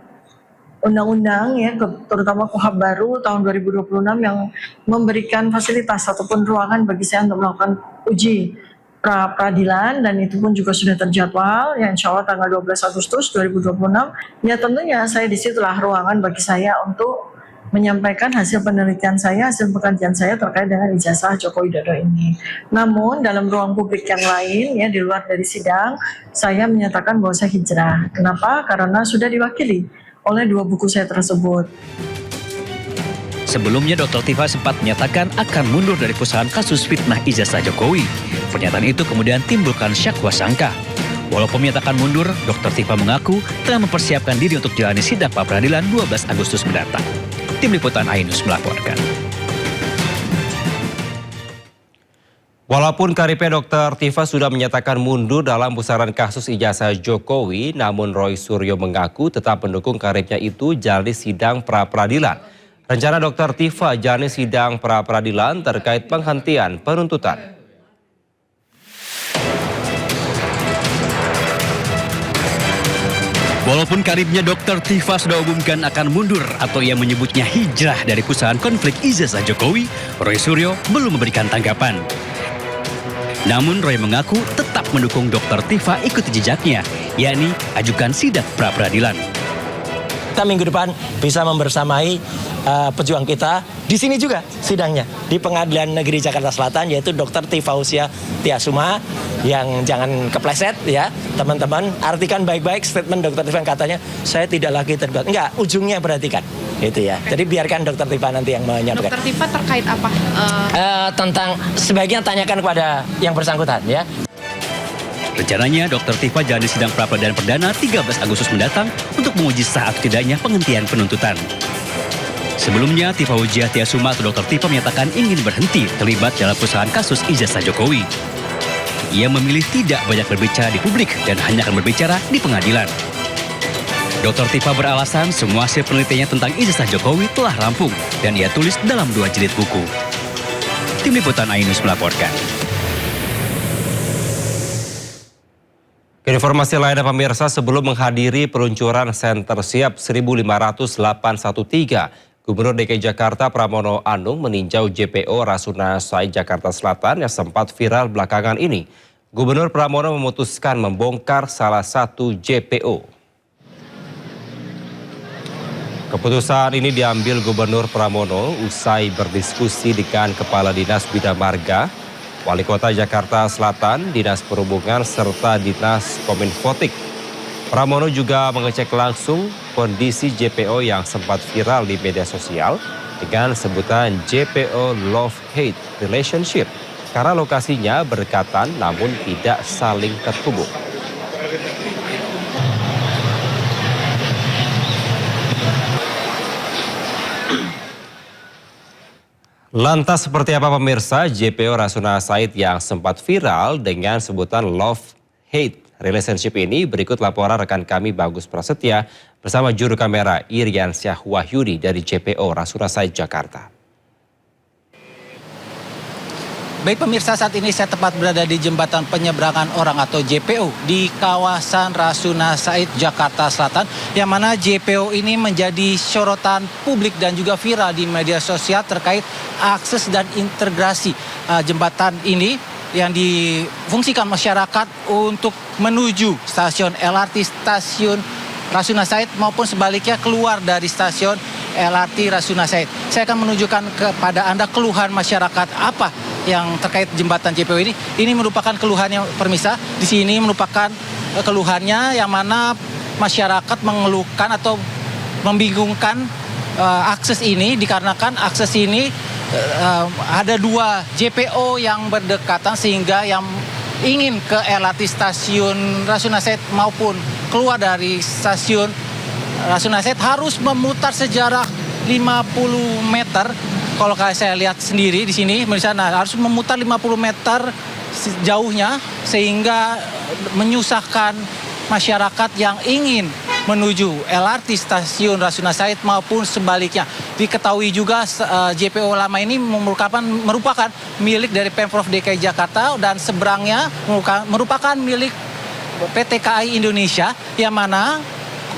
undang-undang ya, terutama KUHP baru tahun 2026 yang memberikan fasilitas ataupun ruangan bagi saya untuk melakukan uji pra-peradilan, dan itu pun juga sudah terjadwal ya, insya Allah tanggal 12 Agustus 2026. Ya tentunya saya disitulah ruangan bagi saya untuk menyampaikan hasil penelitian saya, hasil pengkajian saya terkait dengan ijazah Joko Widodo ini. Namun dalam ruang publik yang lain ya, di luar dari sidang, saya menyatakan bahwa saya hijrah. Kenapa? Karena sudah diwakili oleh 2 buku saya tersebut. Sebelumnya Dr. Tifa sempat menyatakan akan mundur dari pusaran kasus fitnah ijazah Jokowi. Pernyataan itu kemudian timbulkan syakwa sangka. Walaupun menyatakan mundur, Dr. Tifa mengaku telah mempersiapkan diri untuk jalani sidang pra-peradilan 12 Agustus mendatang. Tim Liputan Ainus melaporkan. Walaupun karibnya Dr. Tifa sudah menyatakan mundur dalam pusaran kasus ijazah Jokowi, namun Roy Suryo mengaku tetap mendukung karibnya itu jalani sidang pra-peradilan. Rencana Dr. Tifa jalani sidang pra-peradilan terkait penghentian penuntutan. Walaupun karibnya Dr. Tifa sudah umumkan akan mundur atau ia menyebutnya hijrah dari pusaran konflik ijazah Jokowi, Roy Suryo belum memberikan tanggapan. Namun Roy mengaku tetap mendukung Dr. Tifa ikuti jejaknya, yakni ajukan sidang pra-peradilan. Kita minggu depan bisa membersamai pejuang kita di sini juga sidangnya di Pengadilan Negeri Jakarta Selatan, yaitu Dr. Tifausia Tiasuma, yang jangan kepleset ya teman-teman, artikan baik-baik statement Dr. Tifa yang katanya saya tidak lagi terlibat. Enggak, ujungnya perhatikan itu ya. Jadi biarkan Dr. Tifa nanti yang menyampaikan. Dr. Tifa terkait apa? Tentang sebaiknya tanyakan kepada yang bersangkutan ya. Rencananya Dr. Tifa jalani sidang pra-peradilan perdana 13 Agustus mendatang untuk menguji sah atau tidaknya penghentian penuntutan. Sebelumnya, Tifausia Tiasuma atau Dr. Tifa menyatakan ingin berhenti terlibat dalam pusaran kasus ijazah Jokowi. Ia memilih tidak banyak berbicara di publik dan hanya akan berbicara di pengadilan. Dr. Tifa beralasan semua hasil penelitiannya tentang ijazah Jokowi telah rampung dan ia tulis dalam 2 jilid buku. Tim Liputan Ainus melaporkan. Informasi lainnya pemirsa, sebelum menghadiri peluncuran Senter Siap 15813, Gubernur DKI Jakarta Pramono Anung meninjau JPO Rasuna Said Jakarta Selatan yang sempat viral belakangan ini. Gubernur Pramono memutuskan membongkar salah satu JPO. Keputusan ini diambil Gubernur Pramono usai berdiskusi dengan Kepala Dinas Bina Marga, Wali Kota Jakarta Selatan, Dinas Perhubungan, serta Dinas Kominfotik. Pramono juga mengecek langsung kondisi JPO yang sempat viral di media sosial dengan sebutan JPO Love-Hate Relationship karena lokasinya berdekatan namun tidak saling terhubung. Lantas seperti apa pemirsa JPO Rasuna Said yang sempat viral dengan sebutan Love-Hate Relationship ini? Berikut laporan rekan kami Bagus Prasetya bersama juru kamera Irian Syah Wahyudi dari JPO Rasuna Said Jakarta. Baik pemirsa, saat ini saya tepat berada di jembatan penyeberangan orang atau JPO di kawasan Rasuna Said, Jakarta Selatan, yang mana JPO ini menjadi sorotan publik dan juga viral di media sosial terkait akses dan integrasi jembatan ini yang difungsikan masyarakat untuk menuju stasiun LRT stasiun Rasuna Said maupun sebaliknya keluar dari stasiun LRT Rasuna Said. Saya akan menunjukkan kepada Anda keluhan masyarakat apa yang terkait jembatan JPO ini. Ini merupakan keluhan yang permisa. Di sini merupakan keluhannya yang mana masyarakat mengeluhkan atau membingungkan akses ini dikarenakan akses ini ada 2 JPO yang berdekatan sehingga yang ingin ke LRT stasiun Rasuna Said maupun keluar dari stasiun Rasuna Said harus memutar sejarah 50 meter. Kalau saya lihat sendiri di sini, misalnya harus memutar 50 meter jauhnya sehingga menyusahkan masyarakat yang ingin menuju LRT stasiun Rasuna Said maupun sebaliknya. Diketahui juga JPO lama ini merupakan milik dari Pemprov DKI Jakarta dan seberangnya merupakan milik PT KAI Indonesia, yang mana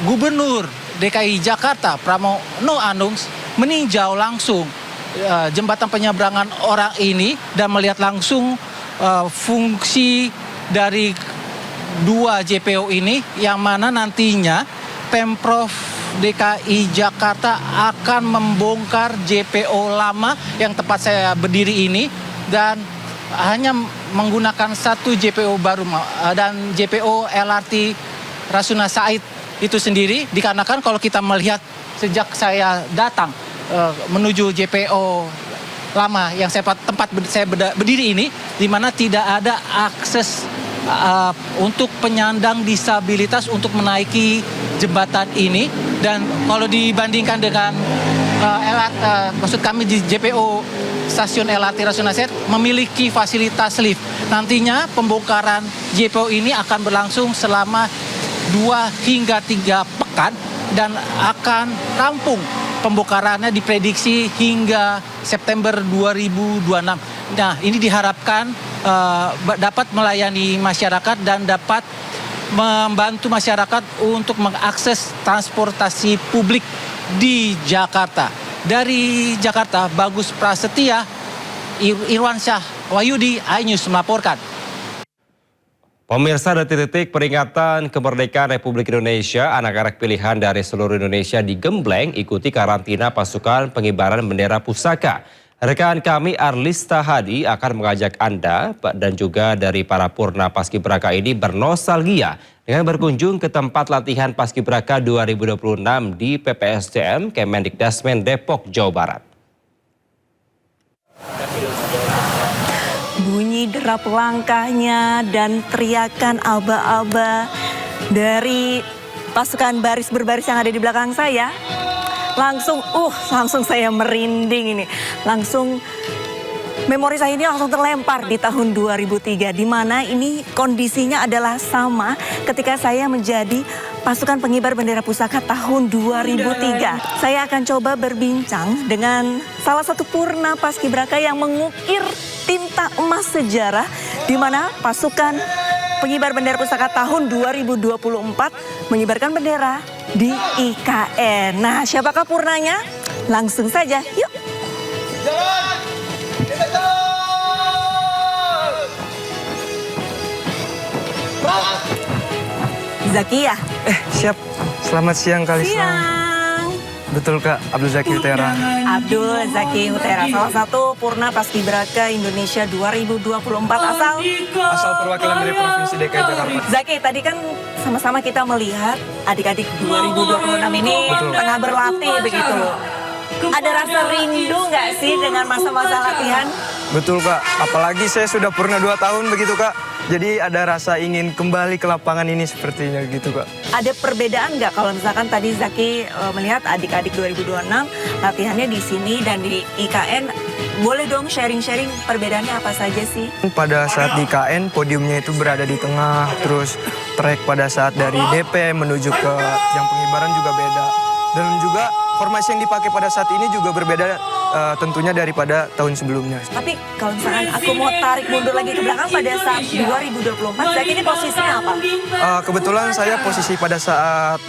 Gubernur DKI Jakarta Pramono Anung meninjau langsung jembatan penyeberangan orang ini dan melihat langsung fungsi dari 2 JPO ini, yang mana nantinya Pemprov DKI Jakarta akan membongkar JPO lama yang tempat saya berdiri ini dan hanya menggunakan 1 JPO baru dan JPO LRT Rasuna Said itu sendiri, dikarenakan kalau kita melihat sejak saya datang menuju JPO lama yang tempat saya berdiri ini, di mana tidak ada akses untuk penyandang disabilitas untuk menaiki jembatan ini. Dan kalau dibandingkan dengan maksud kami di JPO stasiun LRT Rasuna Said memiliki fasilitas lift. Nantinya pembongkaran JPO ini akan berlangsung selama 2 hingga 3 pekan dan akan rampung pembongkarannya diprediksi hingga September 2026. Nah, ini diharapkan dapat melayani masyarakat dan dapat membantu masyarakat untuk mengakses transportasi publik di Jakarta. Dari Jakarta, Bagus Prasetya, Irwansyah Wahyudi, iNews melaporkan. Pemirsa, detik-detik peringatan kemerdekaan Republik Indonesia, anak-anak pilihan dari seluruh Indonesia digembleng ikuti karantina pasukan pengibaran bendera pusaka. Rekan kami Arlista Hadi akan mengajak Anda dan juga dari para Purna Paskibraka ini bernostalgia dengan berkunjung ke tempat latihan Paskibraka 2026 di PPSDM Kemendikdasmen Depok, Jawa Barat. Bunyi derap langkahnya dan teriakan aba-aba dari pasukan baris berbaris yang ada di belakang saya. Langsung saya merinding ini. Langsung memori saya ini langsung terlempar di tahun 2003, di mana ini kondisinya adalah sama ketika saya menjadi pasukan pengibar bendera pusaka tahun 2003. Saya akan coba berbincang dengan salah satu Purna Paskibraka yang mengukir tinta emas sejarah, di mana pasukan pengibar bendera pusaka tahun 2024 mengibarkan bendera di IKN. Nah, siapakah Purnanya? Langsung saja, yuk. Zakia. Siap. Selamat siang Kalista. Siang. Betul Kak, Abdul Zaki Hutera. Abdul Zaki Hutera, salah satu Purna Paskibraka Indonesia 2024 asal perwakilan dari Provinsi DKI Jakarta. Zaki, tadi kan sama-sama kita melihat adik-adik 2026 ini tengah berlatih begitu. Ada rasa rindu nggak sih dengan masa-masa latihan? Betul Kak, apalagi saya sudah purna 2 tahun begitu Kak. Jadi ada rasa ingin kembali ke lapangan ini sepertinya gitu Kak. Ada perbedaan nggak kalau misalkan tadi Zaki melihat adik-adik 2026 latihannya di sini dan di IKN? Boleh dong sharing-sharing perbedaannya apa saja sih? Pada saat di IKN podiumnya itu berada di tengah, terus trek pada saat dari DP menuju ke yang pengibaran juga beda. Dan juga formasi yang dipakai pada saat ini juga berbeda tentunya daripada tahun sebelumnya. Tapi kalau misalkan aku mau tarik mundur lagi ke belakang pada saat 2024, Zaki ini posisinya apa? Kebetulan saya posisi pada saat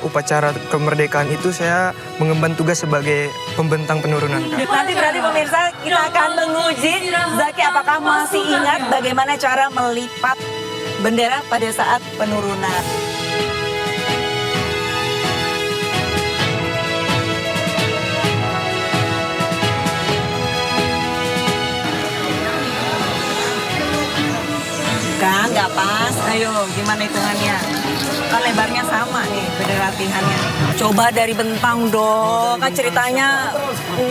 upacara kemerdekaan itu saya mengemban tugas sebagai pembentang penurunan. Nanti berarti pemirsa kita akan menguji Zaki apakah masih ingat bagaimana cara melipat bendera pada saat penurunan. Kan nggak pas, ayo gimana hitungannya? Kan lebarnya sama nih, beda latihannya. Coba dari bentang dong, kan ceritanya.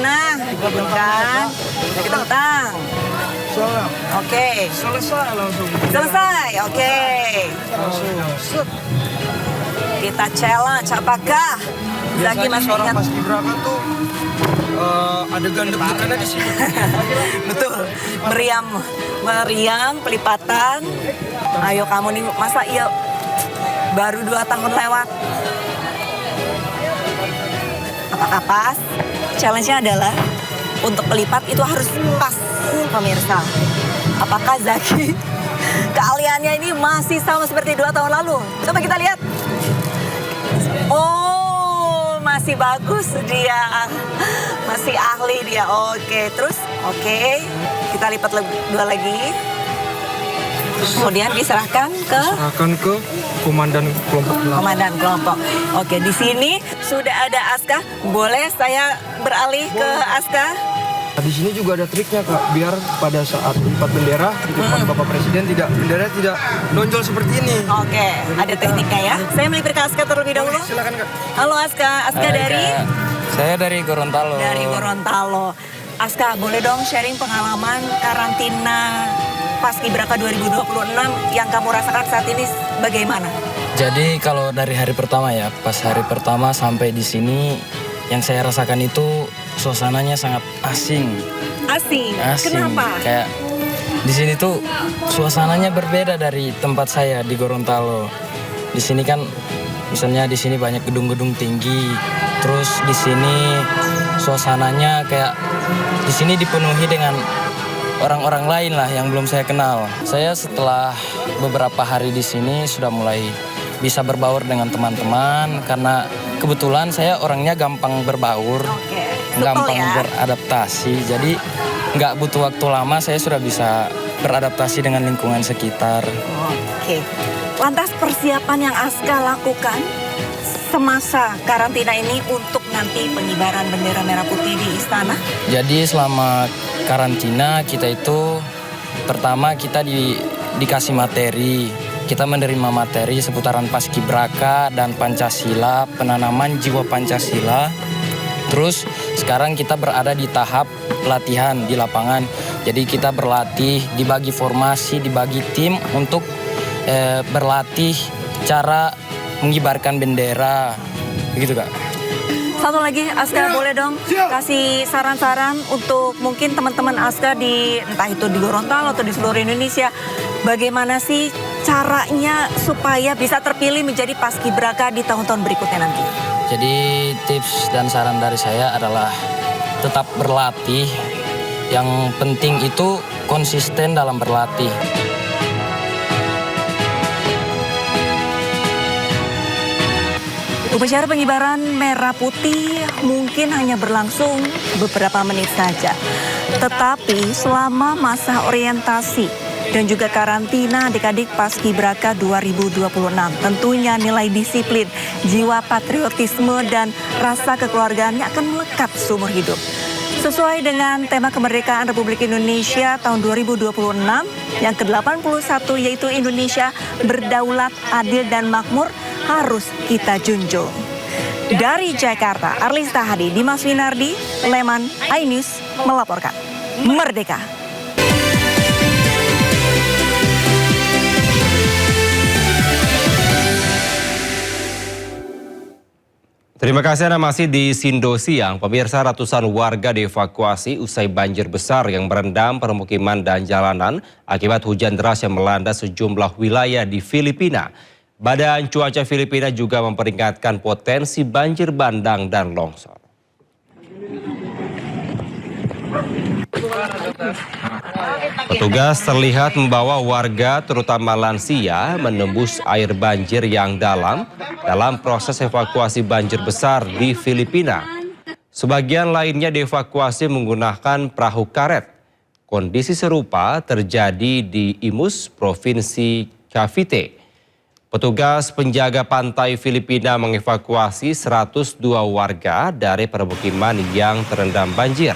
Nah, kan? Bentang. Oke. Selesai langsung. Selesai, oke. Langsung. Kita challenge, apakah Zaki masih seorang ingat? paskibraka tuh adegan deg-degannya di sini. Betul, meriam, pelipatan. Ayo kamu nih, masa iya baru 2 tahun lewat. Apakah pas? Challenge-nya adalah untuk pelipat itu harus pas, pemirsa. Apakah Zaki keahliannya ini masih sama seperti 2 tahun lalu? Coba kita lihat. Oh, masih bagus dia. Masih ahli dia. Oke, terus oke. Kita lipat 2 lagi. Kemudian diserahkan ke komandan kelompok. Komandan kelompok. Oke, di sini sudah ada Aska. Boleh saya beralih ke Aska? Di sini juga ada triknya Kak, biar pada saat lipat bendera di depan Bapak Presiden bendera tidak nonjol seperti ini. Oke, ada tekniknya ya. Saya melipir ke Aska terlebih dahulu. Silakan Kak. Halo Aska, dari? Saya dari Gorontalo. Dari Gorontalo. Aska, boleh dong sharing pengalaman karantina Paskibraka 2026 yang kamu rasakan saat ini bagaimana? Jadi kalau dari hari pertama ya, pas hari pertama sampai di sini yang saya rasakan itu suasananya sangat asing. Asing. Kenapa? Kayak di sini tuh suasananya berbeda dari tempat saya di Gorontalo. Di sini kan misalnya di sini banyak gedung-gedung tinggi. Terus di sini suasananya kayak di sini dipenuhi dengan orang-orang lain lah yang belum saya kenal. Saya setelah beberapa hari di sini sudah mulai bisa berbaur dengan teman-teman karena kebetulan saya orangnya gampang berbaur, gampang beradaptasi. Jadi nggak butuh waktu lama saya sudah bisa beradaptasi dengan lingkungan sekitar. Oke. Lantas persiapan yang Aska lakukan semasa karantina ini untuk nanti pengibaran bendera merah putih di istana? Jadi selama karantina kita itu pertama kita dikasih materi. Kita menerima materi seputaran Paskibraka dan Pancasila, penanaman jiwa Pancasila. Terus sekarang kita berada di tahap latihan di lapangan. Jadi kita berlatih, dibagi formasi, dibagi tim untuk berlatih cara mengibarkan bendera. Begitu Kak. Satu lagi Aska, boleh dong kasih saran-saran untuk mungkin teman-teman Aska di entah itu di Gorontalo atau di seluruh Indonesia. Bagaimana sih caranya supaya bisa terpilih menjadi Paskibraka di tahun-tahun berikutnya nanti? Jadi tips dan saran dari saya adalah tetap berlatih. Yang penting itu konsisten dalam berlatih. Upacara pengibaran merah putih mungkin hanya berlangsung beberapa menit saja. Tetapi selama masa orientasi dan juga karantina adik-adik Paskibraka 2026, tentunya nilai disiplin, jiwa patriotisme dan rasa kekeluargaannya akan melekat seumur hidup. Sesuai dengan tema kemerdekaan Republik Indonesia tahun 2026 yang ke-81 yaitu Indonesia berdaulat, adil dan makmur harus kita junjung. Dari Jakarta, Arlista Hadi, Dimas Winardi, Leman, iNews melaporkan. Merdeka! Terima kasih Anda masih di Sindo Siang. Pemirsa, ratusan warga dievakuasi usai banjir besar yang merendam permukiman dan jalanan akibat hujan deras yang melanda sejumlah wilayah di Filipina. Badan Cuaca Filipina juga memperingatkan potensi banjir bandang dan longsor. Petugas terlihat membawa warga terutama lansia menembus air banjir yang dalam proses evakuasi banjir besar di Filipina. Sebagian lainnya dievakuasi menggunakan perahu karet. Kondisi serupa terjadi di Imus, Provinsi Cavite. Petugas penjaga pantai Filipina mengevakuasi 102 warga dari permukiman yang terendam banjir.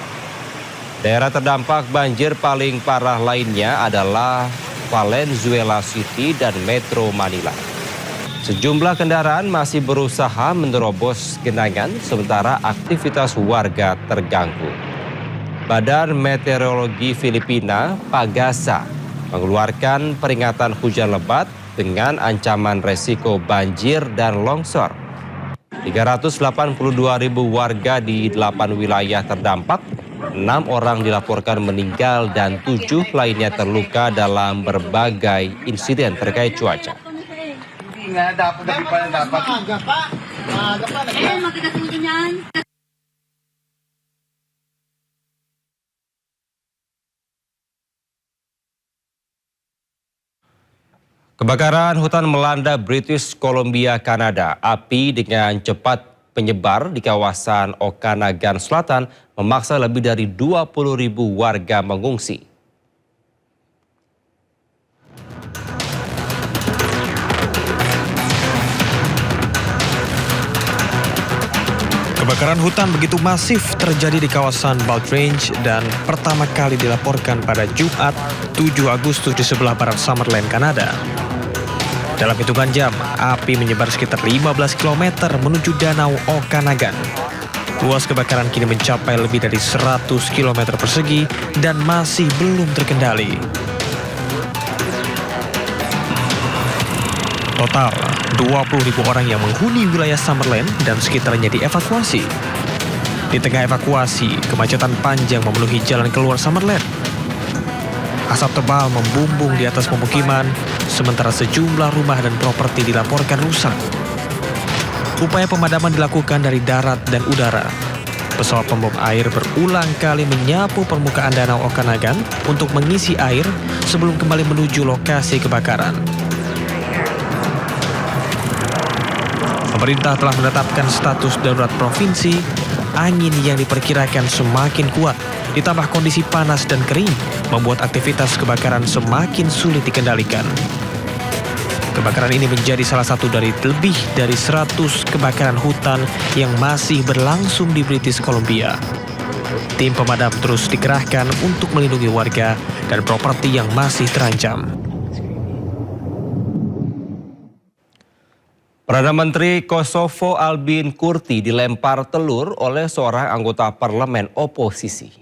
Daerah terdampak banjir paling parah lainnya adalah Valenzuela City dan Metro Manila. Sejumlah kendaraan masih berusaha menerobos genangan sementara aktivitas warga terganggu. Badan Meteorologi Filipina, PAGASA, mengeluarkan peringatan hujan lebat dengan ancaman resiko banjir dan longsor. 382.000 warga di 8 wilayah terdampak, 6 orang dilaporkan meninggal dan 7 lainnya terluka dalam berbagai insiden terkait cuaca. Kebakaran hutan melanda British Columbia, Kanada. Api dengan cepat penyebar di kawasan Okanagan Selatan memaksa lebih dari 20.000 warga mengungsi. Kebakaran hutan begitu masif terjadi di kawasan Bald Range dan pertama kali dilaporkan pada Jumat 7 Agustus di sebelah barat Summerland, Kanada. Dalam hitungan jam, api menyebar sekitar 15 km menuju Danau Okanagan. Luas kebakaran kini mencapai lebih dari 100 km persegi dan masih belum terkendali. Total, 20.000 orang yang menghuni wilayah Summerland dan sekitarnya dievakuasi. Di tengah evakuasi, kemacetan panjang memenuhi jalan keluar Summerland. Asap tebal membumbung di atas pemukiman, sementara sejumlah rumah dan properti dilaporkan rusak. Upaya pemadaman dilakukan dari darat dan udara. Pesawat pembom air berulang kali menyapu permukaan Danau Okanagan untuk mengisi air sebelum kembali menuju lokasi kebakaran. Pemerintah telah menetapkan status darurat provinsi. Angin yang diperkirakan semakin kuat, ditambah kondisi panas dan kering, membuat aktivitas kebakaran semakin sulit dikendalikan. Kebakaran ini menjadi salah satu dari lebih dari 100 kebakaran hutan yang masih berlangsung di British Columbia. Tim pemadam terus dikerahkan untuk melindungi warga dan properti yang masih terancam. Perdana Menteri Kosovo Albin Kurti dilempar telur oleh seorang anggota parlemen oposisi.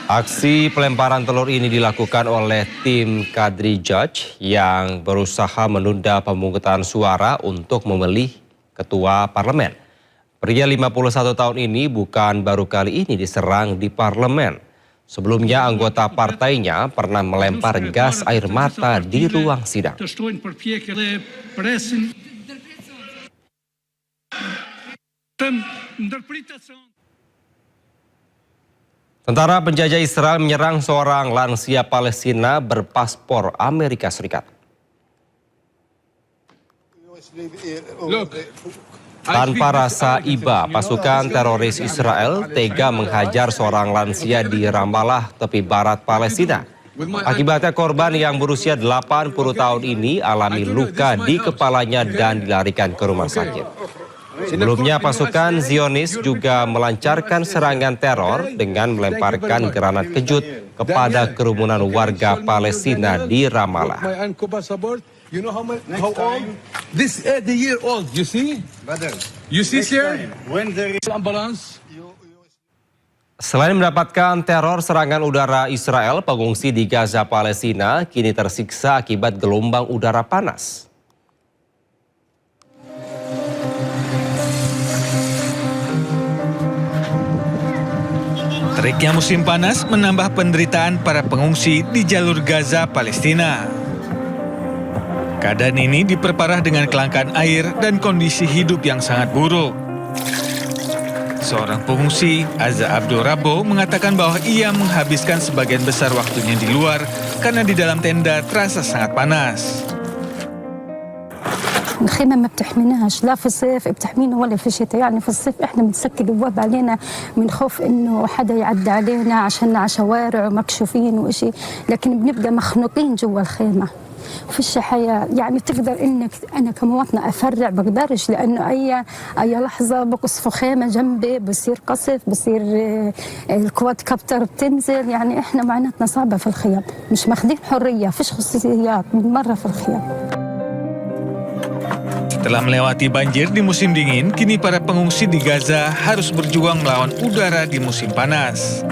Aksi pelemparan telur ini dilakukan oleh tim Kadri Judge yang berusaha menunda pemungutan suara untuk memilih ketua parlemen. Pria 51 tahun ini bukan baru kali ini diserang di parlemen. Sebelumnya anggota partainya pernah melempar gas air mata di ruang sidang. Tentara penjajah Israel menyerang seorang lansia Palestina berpaspor Amerika Serikat. Tanpa rasa iba, pasukan teroris Israel tega menghajar seorang lansia di Ramallah, tepi barat Palestina. Akibatnya korban yang berusia 80 tahun ini alami luka di kepalanya dan dilarikan ke rumah sakit. Sebelumnya pasukan Zionis juga melancarkan serangan teror dengan melemparkan granat kejut kepada kerumunan warga Palestina di Ramallah. You know how old? This 80-year-old, you see? You see, sir? When there is ambulance. Selain mendapatkan teror serangan udara Israel, pengungsi di Gaza, Palestina kini tersiksa akibat gelombang udara panas. Teriknya musim panas menambah penderitaan para pengungsi di jalur Gaza, Palestina. Keadaan ini diperparah dengan kelangkaan air dan kondisi hidup yang sangat buruk. Seorang pengungsi, Azza Abdul Rabo, mengatakan bahwa ia menghabiskan sebagian besar waktunya di luar karena di dalam tenda terasa sangat panas. الخيمة ما بتحميناش لا في الصيف بتحمينا ولا في الشتاء يعني في الصيف احنا بنسكر الابواب علينا من خوف انه حدا يعدي علينا عشان على شوارع ومكشوفين وإشي لكن بنبقى مخنوقين جوا الخيمة فيش حياة يعني تقدر انك انا كمواطنة افرع بقدرش لانه اي لحظة بقصفوا خيمة جنبي بصير قصف بصير الكواد كابتر بتنزل يعني احنا معناتنا صعبة في الخيام مش ماخدين حرية فيش خصوصيات مرة في الخيام. Setelah melewati banjir di musim dingin, kini para pengungsi di Gaza harus berjuang melawan udara di musim panas.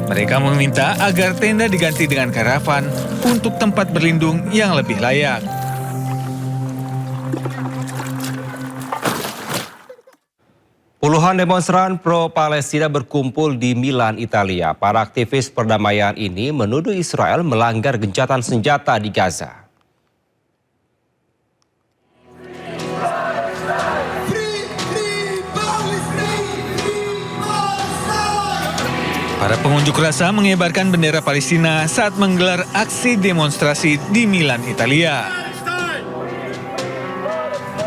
Mereka meminta agar tenda diganti dengan karavan untuk tempat berlindung yang lebih layak. Puluhan demonstran pro-Palestina berkumpul di Milan, Italia. Para aktivis perdamaian ini menuduh Israel melanggar gencatan senjata di Gaza. Para pengunjuk rasa mengibarkan bendera Palestina saat menggelar aksi demonstrasi di Milan, Italia.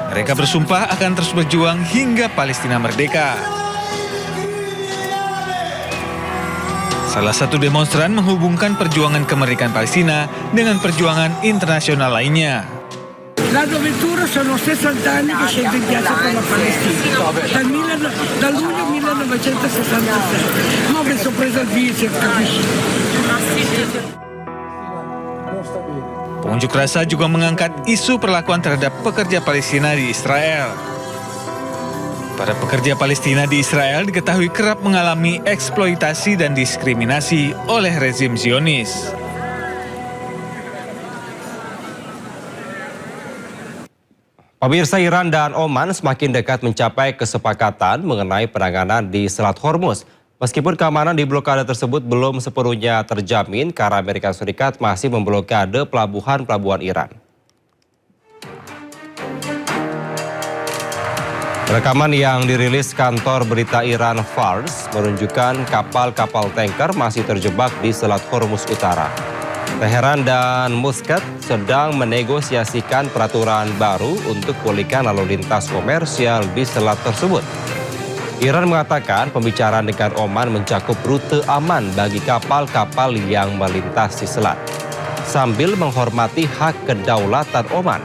Mereka bersumpah akan terus berjuang hingga Palestina merdeka. Salah satu demonstran menghubungkan perjuangan kemerdekaan Palestina dengan perjuangan internasional lainnya. La Ventura sono 60 anni che scende in piazza per la Palestina. Dal luglio 1966. Come sono presa il vice, capisci? Pengunjuk rasa juga mengangkat isu perlakuan terhadap pekerja Palestina di Israel. Para pekerja Palestina di Israel diketahui kerap mengalami eksploitasi dan diskriminasi oleh rezim Zionis. Pemirsa, Iran dan Oman semakin dekat mencapai kesepakatan mengenai penanganan di Selat Hormuz. Meskipun keamanan di blokade tersebut belum sepenuhnya terjamin karena Amerika Serikat masih memblokade pelabuhan-pelabuhan Iran. Rekaman yang dirilis kantor berita Iran Fars menunjukkan kapal-kapal tanker masih terjebak di Selat Hormuz Utara. Teheran dan Muscat sedang menegosiasikan peraturan baru untuk pulihkan lalu lintas komersial di selat tersebut. Iran mengatakan pembicaraan dengan Oman mencakup rute aman bagi kapal-kapal yang melintas di selat, sambil menghormati hak kedaulatan Oman.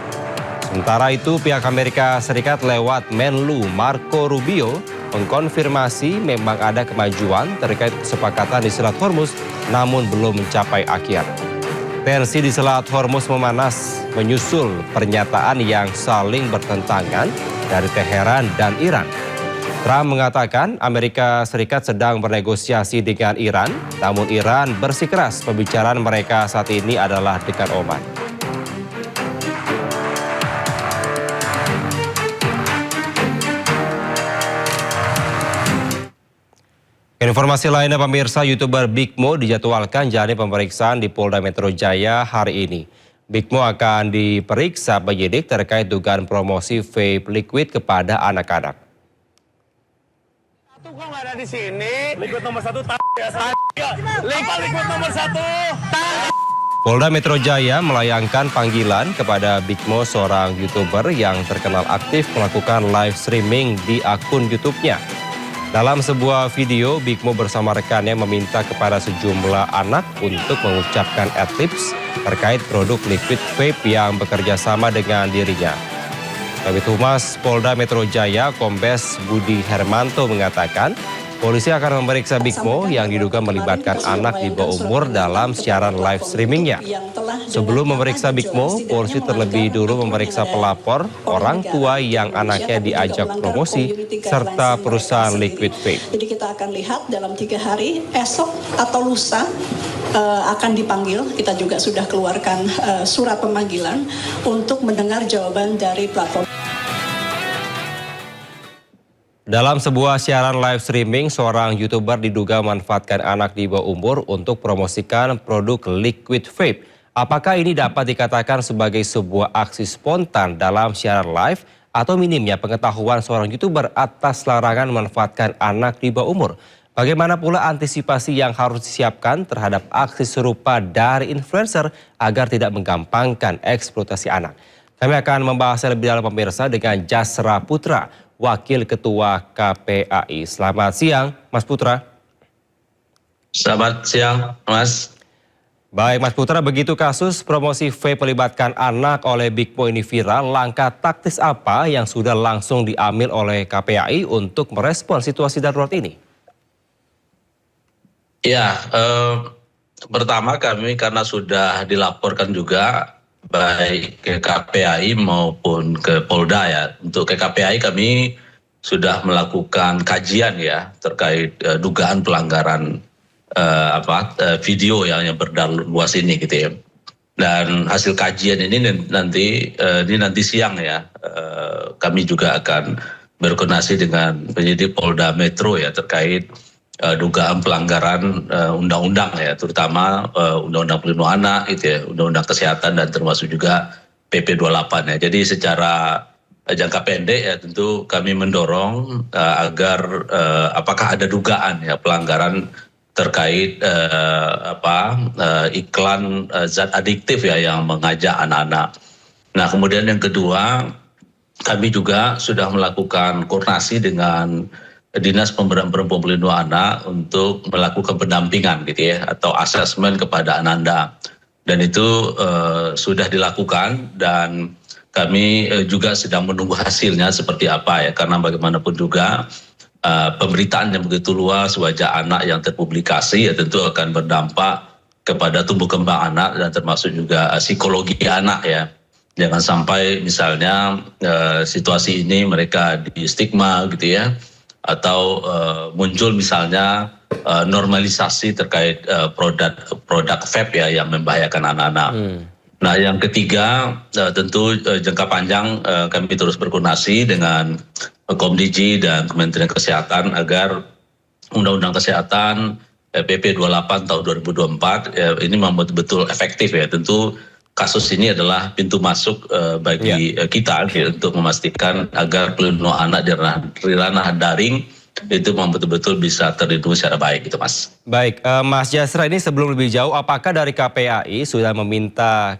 Sementara itu, pihak Amerika Serikat lewat Menlu Marco Rubio mengkonfirmasi memang ada kemajuan terkait kesepakatan di Selat Hormuz, namun belum mencapai akhir. Tensi di Selat Hormuz memanas menyusul pernyataan yang saling bertentangan dari Teheran dan Iran. Trump mengatakan Amerika Serikat sedang bernegosiasi dengan Iran, namun Iran bersikeras pembicaraan mereka saat ini adalah dengan Oman. Informasi lainnya, pemirsa, YouTuber Big Mo dijadwalkan jalani pemeriksaan di Polda Metro Jaya hari ini. Big Mo akan diperiksa penyidik terkait dugaan promosi vape liquid kepada anak-anak. Kok nggak ada di sini? Liquid nomor 1 liquid nomor 1. Polda Metro Jaya melayangkan panggilan kepada Big Mo, seorang YouTuber yang terkenal aktif melakukan live streaming di akun YouTube-nya. Dalam sebuah video, Big Mo bersama rekannya meminta kepada sejumlah anak untuk mengucapkan adlibs terkait produk liquid vape yang bekerja sama dengan dirinya. Kabid Humas Polda Metro Jaya, Kombes Budi Hermanto mengatakan, polisi akan memeriksa Big Mo yang diduga melibatkan anak di bawah umur dalam siaran live streamingnya. Sebelum memeriksa Big Mo, polisi terlebih dulu memeriksa pelapor, orang tua yang anaknya diajak promosi, serta perusahaan liquid vape. Jadi kita akan lihat dalam 3 hari, esok atau lusa akan dipanggil. Kita juga sudah keluarkan surat pemanggilan untuk mendengar jawaban dari platform. Dalam sebuah siaran live streaming, seorang YouTuber diduga memanfaatkan anak di bawah umur untuk promosikan produk liquid vape. Apakah ini dapat dikatakan sebagai sebuah aksi spontan dalam siaran live atau minimnya pengetahuan seorang YouTuber atas larangan memanfaatkan anak di bawah umur? Bagaimana pula antisipasi yang harus disiapkan terhadap aksi serupa dari influencer agar tidak menggampangkan eksploitasi anak? Kami akan membahasnya lebih dalam pemirsa dengan Jasra Putra, Wakil Ketua KPAI. Selamat siang, Mas Putra. Selamat siang, Mas. Baik, Mas Putra, begitu kasus promosi vape melibatkan anak oleh Big Mo ini viral, langkah taktis apa yang sudah langsung diambil oleh KPAI untuk merespon situasi darurat ini? Ya, pertama kami karena sudah dilaporkan juga baik ke KPAI maupun ke Polda ya. Untuk ke KPAI kami sudah melakukan kajian ya terkait dugaan pelanggaran video yang berdarah luas ini gitu ya. Dan hasil kajian ini nanti siang ya kami juga akan berkoordinasi dengan penyidik Polda Metro ya terkait dugaan pelanggaran undang-undang ya, terutama undang-undang pelindungan anak gitu ya, undang-undang kesehatan dan termasuk juga PP 28 ya. Jadi secara jangka pendek ya tentu kami mendorong agar apakah ada dugaan ya pelanggaran terkait iklan zat adiktif ya yang mengajak anak-anak. Nah, kemudian yang kedua, kami juga sudah melakukan koordinasi dengan Dinas Pemberdayaan Perempuan Pelindungan Anak untuk melakukan pendampingan gitu ya atau asesmen kepada Ananda, dan itu sudah dilakukan dan kami juga sedang menunggu hasilnya seperti apa ya, karena bagaimanapun juga pemberitaan yang begitu luas wajah anak yang terpublikasi ya tentu akan berdampak kepada tumbuh kembang anak dan termasuk juga psikologi anak ya. Jangan sampai misalnya situasi ini mereka di stigma gitu ya, atau muncul misalnya normalisasi terkait produk vape ya yang membahayakan anak-anak. Nah, yang ketiga tentu jangka panjang kami terus berkoordinasi dengan Komdigi dan Kementerian Kesehatan agar Undang-Undang Kesehatan PP 28 tahun 2024 ini memang betul efektif ya. Tentu kasus ini adalah pintu masuk bagi kita untuk memastikan agar pelindungan anak di ranah daring itu memang betul-betul bisa terlindungi secara baik gitu, Mas. Baik, Mas Jasra, ini sebelum lebih jauh, apakah dari KPAI sudah meminta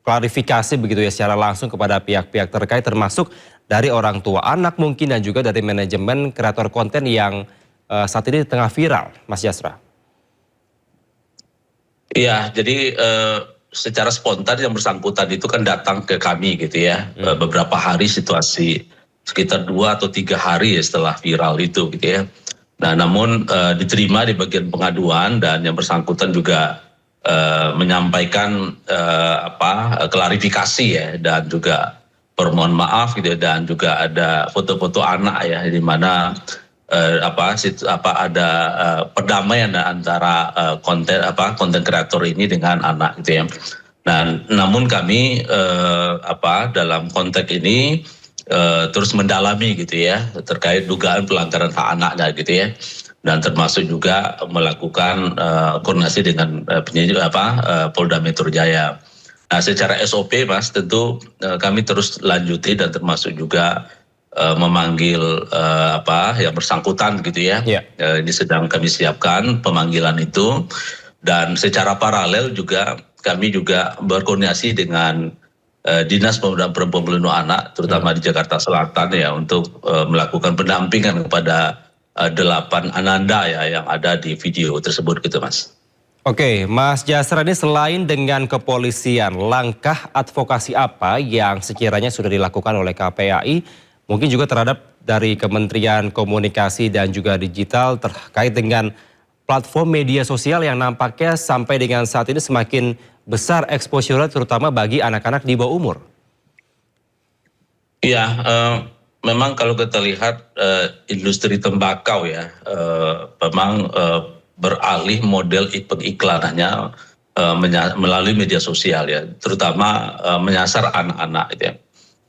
klarifikasi begitu ya secara langsung kepada pihak-pihak terkait, termasuk dari orang tua anak mungkin dan juga dari manajemen kreator konten yang saat ini tengah viral, Mas Jasra? Iya, jadi secara spontan yang bersangkutan itu kan datang ke kami gitu ya, beberapa hari situasi sekitar 2 atau 3 hari ya setelah viral itu gitu ya. Nah, namun diterima di bagian pengaduan dan yang bersangkutan juga menyampaikan klarifikasi ya dan juga permohon maaf gitu ya, dan juga ada foto-foto anak ya di mana ada perdamaian antara konten kreator ini dengan anak gitu ya. Nah, namun kami dalam konteks ini terus mendalami gitu ya terkait dugaan pelanggaran hak anaknya gitu ya, dan termasuk juga melakukan koordinasi dengan penyidik Polda Metro Jaya. Nah, secara SOP Mas tentu kami terus lanjuti dan termasuk juga memanggil yang bersangkutan gitu ya. Ini sedang kami siapkan pemanggilan itu, dan secara paralel juga kami juga berkoordinasi dengan Dinas Pemberdayaan Perempuan Pelindungan Anak terutama di Jakarta Selatan ya untuk melakukan pendampingan kepada 8 ananda ya yang ada di video tersebut gitu, Mas. Oke, Mas Jasra, ini selain dengan kepolisian, langkah advokasi apa yang sekiranya sudah dilakukan oleh KPAI, mungkin juga terhadap dari Kementerian Komunikasi dan juga Digital terkait dengan platform media sosial yang nampaknya sampai dengan saat ini semakin besar exposure terutama bagi anak-anak di bawah umur? Iya, memang kalau kita lihat industri tembakau ya, memang beralih model pengiklanannya melalui media sosial ya, terutama menyasar anak-anak gitu ya.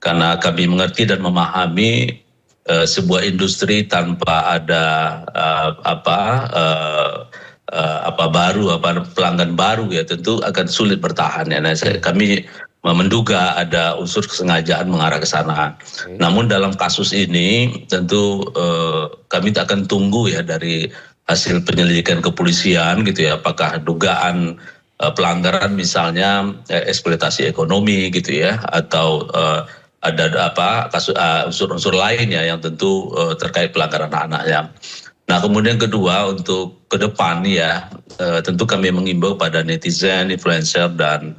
Karena kami mengerti dan memahami sebuah industri tanpa ada pelanggan baru ya tentu akan sulit bertahan ya. Nah, kami menduga ada unsur kesengajaan mengarah ke sana. Namun dalam kasus ini tentu kami akan tunggu ya dari hasil penyelidikan kepolisian gitu ya, apakah dugaan pelanggaran misalnya eksploitasi ekonomi gitu ya, atau ada kasus unsur-unsur lainnya yang tentu terkait pelanggaran anak-anaknya. Nah, kemudian kedua untuk ke depan ya tentu kami mengimbau pada netizen, influencer dan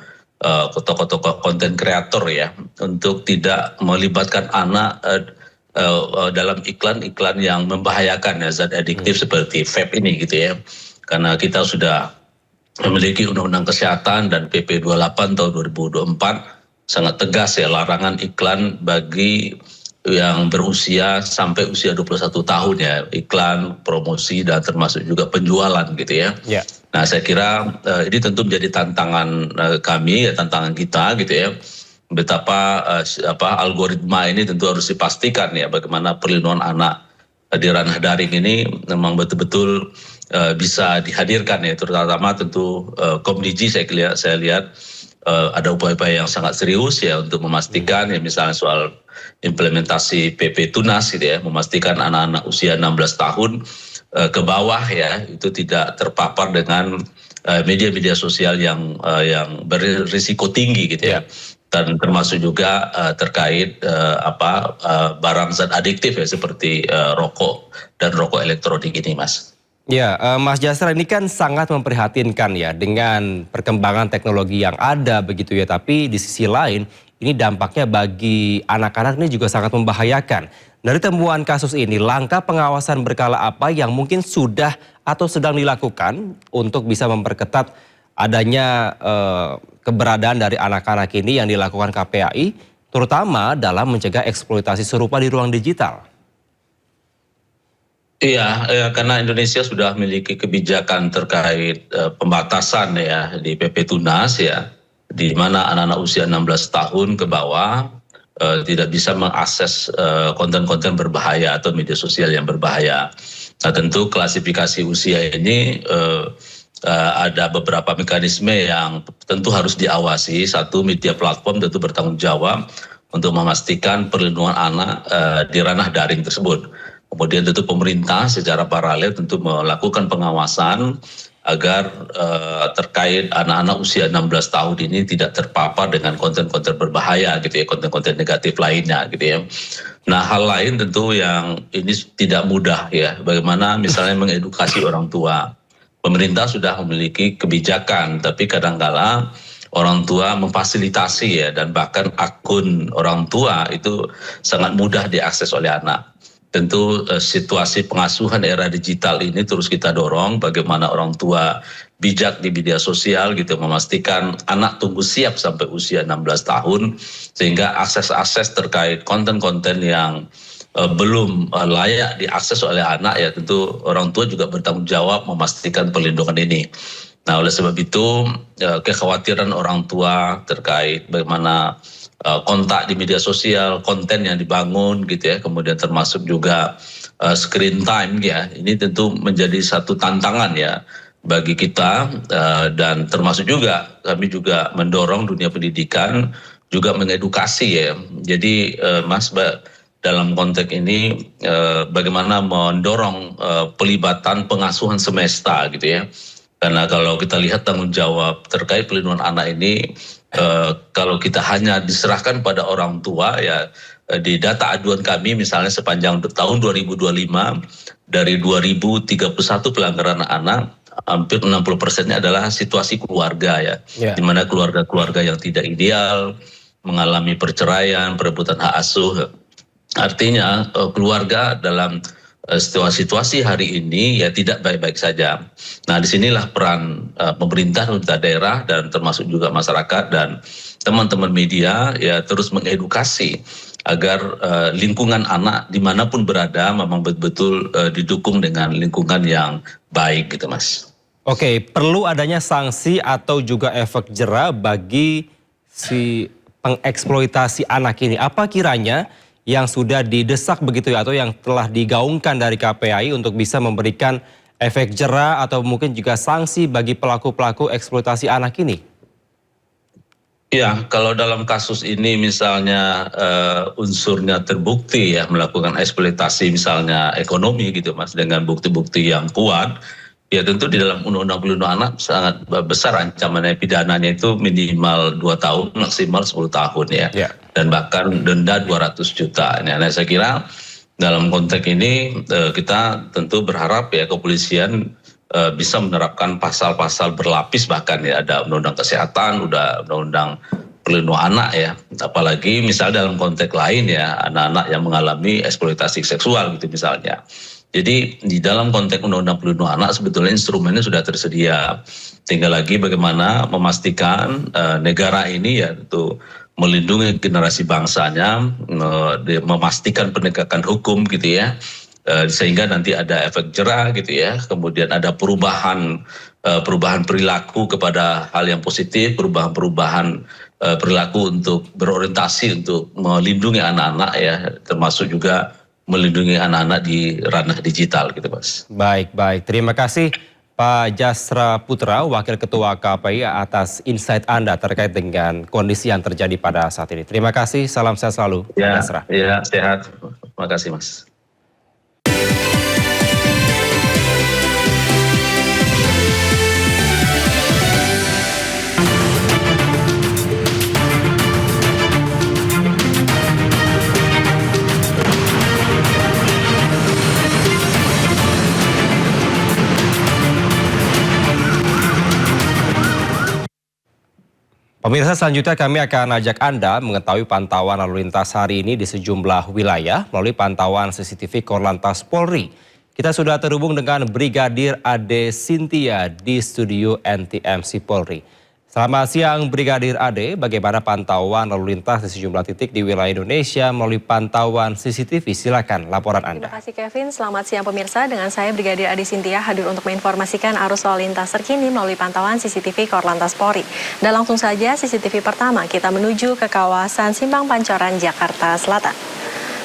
tokoh-tokoh konten kreator ya untuk tidak melibatkan anak dalam iklan-iklan yang membahayakan ya, zat adiktif seperti vape ini gitu ya. Karena kita sudah memiliki Undang-Undang Kesehatan dan PP 28 tahun 2024 sangat tegas ya larangan iklan bagi yang berusia sampai usia 21 tahun ya, iklan, promosi dan termasuk juga penjualan gitu ya. Nah, saya kira ini tentu menjadi tantangan kami ya, tantangan kita gitu ya. Betapa algoritma ini tentu harus dipastikan ya, bagaimana perlindungan anak di ranah daring ini memang betul-betul bisa dihadirkan ya, terutama tentu Komdiji saya lihat ada upaya-upaya yang sangat serius ya untuk memastikan ya, misalnya soal implementasi PP Tunas gitu ya, memastikan anak-anak usia 16 tahun ke bawah ya itu tidak terpapar dengan media-media sosial yang berisiko tinggi gitu ya. Dan termasuk juga terkait barang zat adiktif ya seperti rokok dan rokok elektronik ini, Mas. Ya, Mas Jasra, ini kan sangat memprihatinkan ya dengan perkembangan teknologi yang ada begitu ya. Tapi di sisi lain ini dampaknya bagi anak-anak ini juga sangat membahayakan. Dari temuan kasus ini, langkah pengawasan berkala apa yang mungkin sudah atau sedang dilakukan untuk bisa memperketat adanya keberadaan dari anak-anak ini yang dilakukan KPAI, terutama dalam mencegah eksploitasi serupa di ruang digital? Iya, karena Indonesia sudah memiliki kebijakan terkait pembatasan ya di PP Tunas ya, di mana anak-anak usia 16 tahun ke bawah tidak bisa mengakses konten-konten berbahaya atau media sosial yang berbahaya. Nah, tentu klasifikasi usia ini ada beberapa mekanisme yang tentu harus diawasi. Satu, media platform tentu bertanggung jawab untuk memastikan perlindungan anak di ranah daring tersebut. Kemudian tentu pemerintah secara paralel tentu melakukan pengawasan agar terkait anak-anak usia 16 tahun ini tidak terpapar dengan konten-konten berbahaya gitu ya, konten-konten negatif lainnya gitu ya. Nah, hal lain tentu yang ini tidak mudah ya, bagaimana misalnya mengedukasi orang tua. Pemerintah sudah memiliki kebijakan, tapi kadang-kala orang tua memfasilitasi ya, dan bahkan akun orang tua itu sangat mudah diakses oleh anak. Tentu situasi pengasuhan era digital ini terus kita dorong bagaimana orang tua bijak di media sosial gitu, memastikan anak tumbuh siap sampai usia 16 tahun sehingga akses-akses terkait konten-konten yang belum layak diakses oleh anak ya tentu orang tua juga bertanggung jawab memastikan perlindungan ini. Nah, oleh sebab itu kekhawatiran orang tua terkait bagaimana kontak di media sosial, konten yang dibangun gitu ya, kemudian termasuk juga screen time ya, ini tentu menjadi satu tantangan ya bagi kita, dan termasuk juga kami juga mendorong dunia pendidikan juga mengedukasi ya. Jadi Mas, dalam konteks ini bagaimana mendorong pelibatan pengasuhan semesta gitu ya. Karena kalau kita lihat tanggung jawab terkait perlindungan anak ini, kalau kita hanya diserahkan pada orang tua ya, di data aduan kami misalnya sepanjang tahun 2025 dari 2031 pelanggaran anak, hampir 60%-nya adalah situasi keluarga ya, di mana keluarga-keluarga yang tidak ideal, mengalami perceraian, perebutan hak asuh. Artinya keluarga dalam situasi hari ini ya tidak baik-baik saja. Nah, disinilah peran pemerintah, pemerintah daerah dan termasuk juga masyarakat dan teman-teman media ya terus mengedukasi agar lingkungan anak dimanapun berada memang betul-betul didukung dengan lingkungan yang baik gitu, Mas. Oke, perlu adanya sanksi atau juga efek jera bagi si pengeksploitasi anak ini. Apa kiranya yang sudah didesak begitu ya, atau yang telah digaungkan dari KPAI untuk bisa memberikan efek jera atau mungkin juga sanksi bagi pelaku-pelaku eksploitasi anak ini? Ya, kalau dalam kasus ini misalnya unsurnya terbukti ya melakukan eksploitasi misalnya ekonomi gitu Mas, dengan bukti-bukti yang kuat, ya tentu di dalam Undang-Undang Perlindungan Anak sangat besar ancamannya, pidananya itu minimal 2 tahun, maksimal 10 tahun ya. Dan bahkan denda 200 juta. Nah, saya kira dalam konteks ini kita tentu berharap ya kepolisian bisa menerapkan pasal-pasal berlapis, bahkan ya ada undang-undang kesehatan, udah undang-undang perlindungan anak ya, apalagi misalnya dalam konteks lain ya anak-anak yang mengalami eksploitasi seksual gitu misalnya. Jadi di dalam konteks undang-undang perlindungan anak sebetulnya instrumennya sudah tersedia, tinggal lagi bagaimana memastikan negara ini ya itu melindungi generasi bangsanya, memastikan penegakan hukum gitu ya. Sehingga nanti ada efek jera gitu ya, kemudian ada perubahan perilaku kepada hal yang positif, perubahan perilaku untuk berorientasi untuk melindungi anak-anak ya, termasuk juga melindungi anak-anak di ranah digital gitu Mas. Baik, terima kasih Pak Jasra Putra, Wakil Ketua KPAI atas insight Anda terkait dengan kondisi yang terjadi pada saat ini. Terima kasih, salam sehat selalu Pak Jasra. Ya, sehat. Terima kasih Mas. Pemirsa, selanjutnya kami akan ajak Anda mengetahui pantauan lalu lintas hari ini di sejumlah wilayah melalui pantauan CCTV Korlantas Polri. Kita sudah terhubung dengan Brigadir Ade Sintia di studio NTMC Polri. Selamat siang Brigadir Ade, bagaimana pantauan lalu lintas di sejumlah titik di wilayah Indonesia melalui pantauan CCTV? Silakan laporan Anda. Terima kasih Kevin, selamat siang pemirsa. Dengan saya Brigadir Ade Sintia hadir untuk menginformasikan arus lalu lintas terkini melalui pantauan CCTV Korlantas Polri. Dan langsung saja CCTV pertama kita menuju ke kawasan Simpang Pancoran, Jakarta Selatan.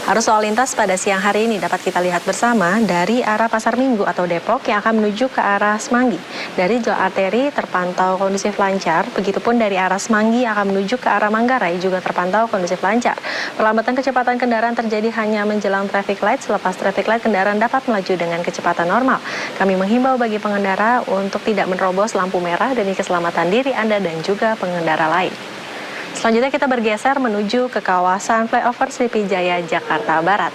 Arus lalu lintas pada siang hari ini dapat kita lihat bersama dari arah Pasar Minggu atau Depok yang akan menuju ke arah Semanggi. Dari jalur arteri terpantau kondusif lancar, begitupun dari arah Semanggi akan menuju ke arah Manggarai juga terpantau kondusif lancar. Perlambatan kecepatan kendaraan terjadi hanya menjelang traffic light, selepas traffic light kendaraan dapat melaju dengan kecepatan normal. Kami menghimbau bagi pengendara untuk tidak menerobos lampu merah demi keselamatan diri Anda dan juga pengendara lain. Selanjutnya kita bergeser menuju ke kawasan flyover Sripijaya, Jakarta Barat.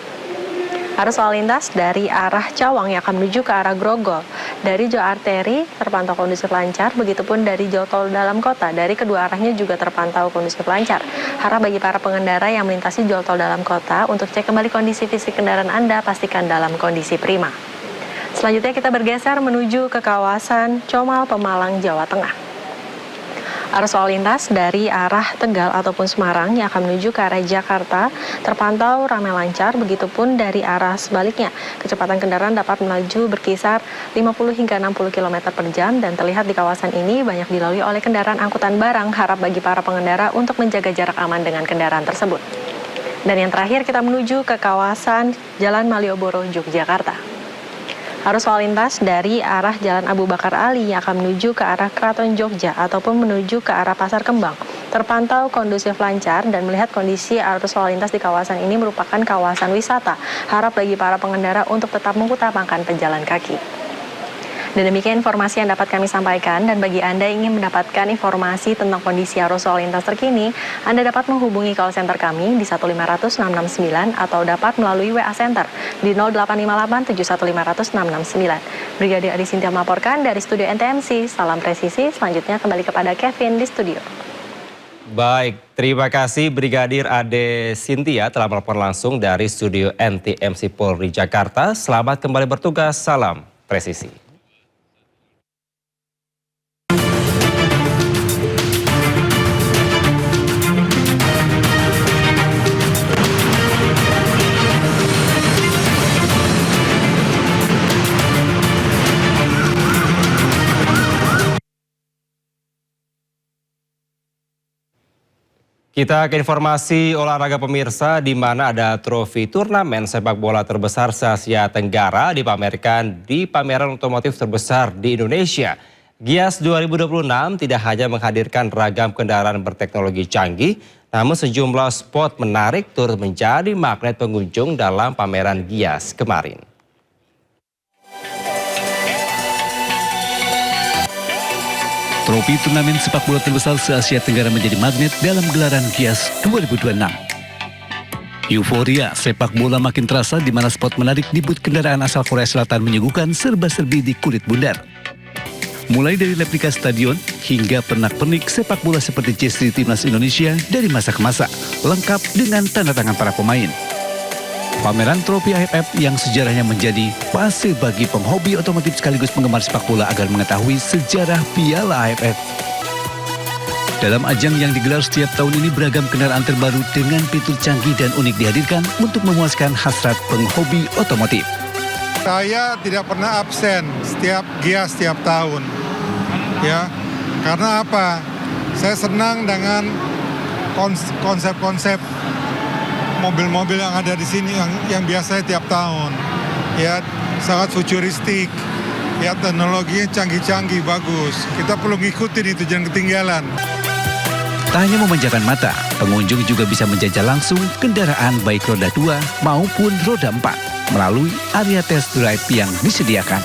Arus lalu lintas dari arah Cawang yang akan menuju ke arah Grogol. Dari jalur arteri terpantau kondusif lancar, begitupun dari jalur tol dalam kota. Dari kedua arahnya juga terpantau kondusif lancar. Harap bagi para pengendara yang melintasi jalur tol dalam kota untuk cek kembali kondisi fisik kendaraan Anda, pastikan dalam kondisi prima. Selanjutnya kita bergeser menuju ke kawasan Comal, Pemalang, Jawa Tengah. Arus lalu lintas dari arah Tegal ataupun Semarang yang akan menuju ke arah Jakarta terpantau ramai lancar, begitupun dari arah sebaliknya. Kecepatan kendaraan dapat melaju berkisar 50 hingga 60 km per jam dan terlihat di kawasan ini banyak dilalui oleh kendaraan angkutan barang. Harap bagi para pengendara untuk menjaga jarak aman dengan kendaraan tersebut. Dan yang terakhir kita menuju ke kawasan Jalan Malioboro, Yogyakarta. Arus lalu lintas dari arah Jalan Abu Bakar Ali yang akan menuju ke arah Keraton Jogja ataupun menuju ke arah Pasar Kembang terpantau kondusif lancar, dan melihat kondisi arus lalu lintas di kawasan ini merupakan kawasan wisata. Harap bagi para pengendara untuk tetap mengutamakan pejalan kaki. Dan demikian informasi yang dapat kami sampaikan, dan bagi Anda yang ingin mendapatkan informasi tentang kondisi arus lalu lintas terkini, Anda dapat menghubungi call center kami di 1500669 atau dapat melalui WA Center di 0858 71500669. Brigadir Ade Sintia melaporkan dari studio NTMC. Salam presisi, selanjutnya kembali kepada Kevin di studio. Baik, terima kasih Brigadir Ade Sintia telah melaporkan langsung dari studio NTMC Polri Jakarta. Selamat kembali bertugas, salam presisi. Kita ke informasi olahraga pemirsa, di mana ada trofi turnamen sepak bola terbesar se-Asia Tenggara dipamerkan di pameran otomotif terbesar di Indonesia. Gias 2026 tidak hanya menghadirkan ragam kendaraan berteknologi canggih, namun sejumlah spot menarik turut menjadi magnet pengunjung dalam pameran Gias kemarin. Trofi turnamen sepak bola terbesar se-Asia Tenggara menjadi magnet dalam gelaran Gias 2026. Euforia sepak bola makin terasa di mana spot menarik di booth kendaraan asal Korea Selatan menyuguhkan serba-serbi di kulit bundar. Mulai dari replika stadion hingga pernak-pernik sepak bola seperti jersey timnas Indonesia dari masa ke masa, lengkap dengan tanda tangan para pemain. Pameran trofi AFF yang sejarahnya menjadi fase bagi penghobi otomotif sekaligus penggemar sepak bola agar mengetahui sejarah Piala AFF. Dalam ajang yang digelar setiap tahun ini, beragam kendaraan terbaru dengan fitur canggih dan unik dihadirkan untuk memuaskan hasrat penghobi otomotif. Saya tidak pernah absen setiap Gias setiap tahun, ya, karena apa? Saya senang dengan konsep-konsep mobil-mobil yang ada di sini yang biasanya tiap tahun, ya, sangat futuristik, ya, teknologinya canggih-canggih, bagus. Kita perlu ngikutin itu, jangan ketinggalan. Tak hanya memanjakan mata, pengunjung juga bisa menjajal langsung kendaraan baik roda 2 maupun roda 4 melalui area test drive yang disediakan.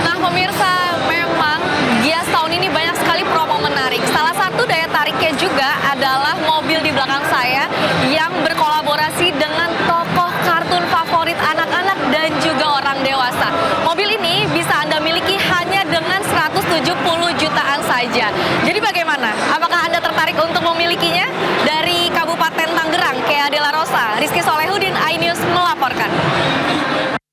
Nah pemirsa, memang Gias tahun ini banyak sekali promo menarik. Salah satu daya tariknya juga adalah mobil di belakang saya yang berkolaborasi dengan tokoh kartun favorit anak-anak dan juga orang dewasa. Mobil ini bisa Anda miliki hanya dengan 170 jutaan saja. Jadi bagaimana? Apakah Anda tertarik untuk memilikinya? Dari Kabupaten Tangerang, Kea De La Rosa, Rizky Solehudin, iNews melaporkan.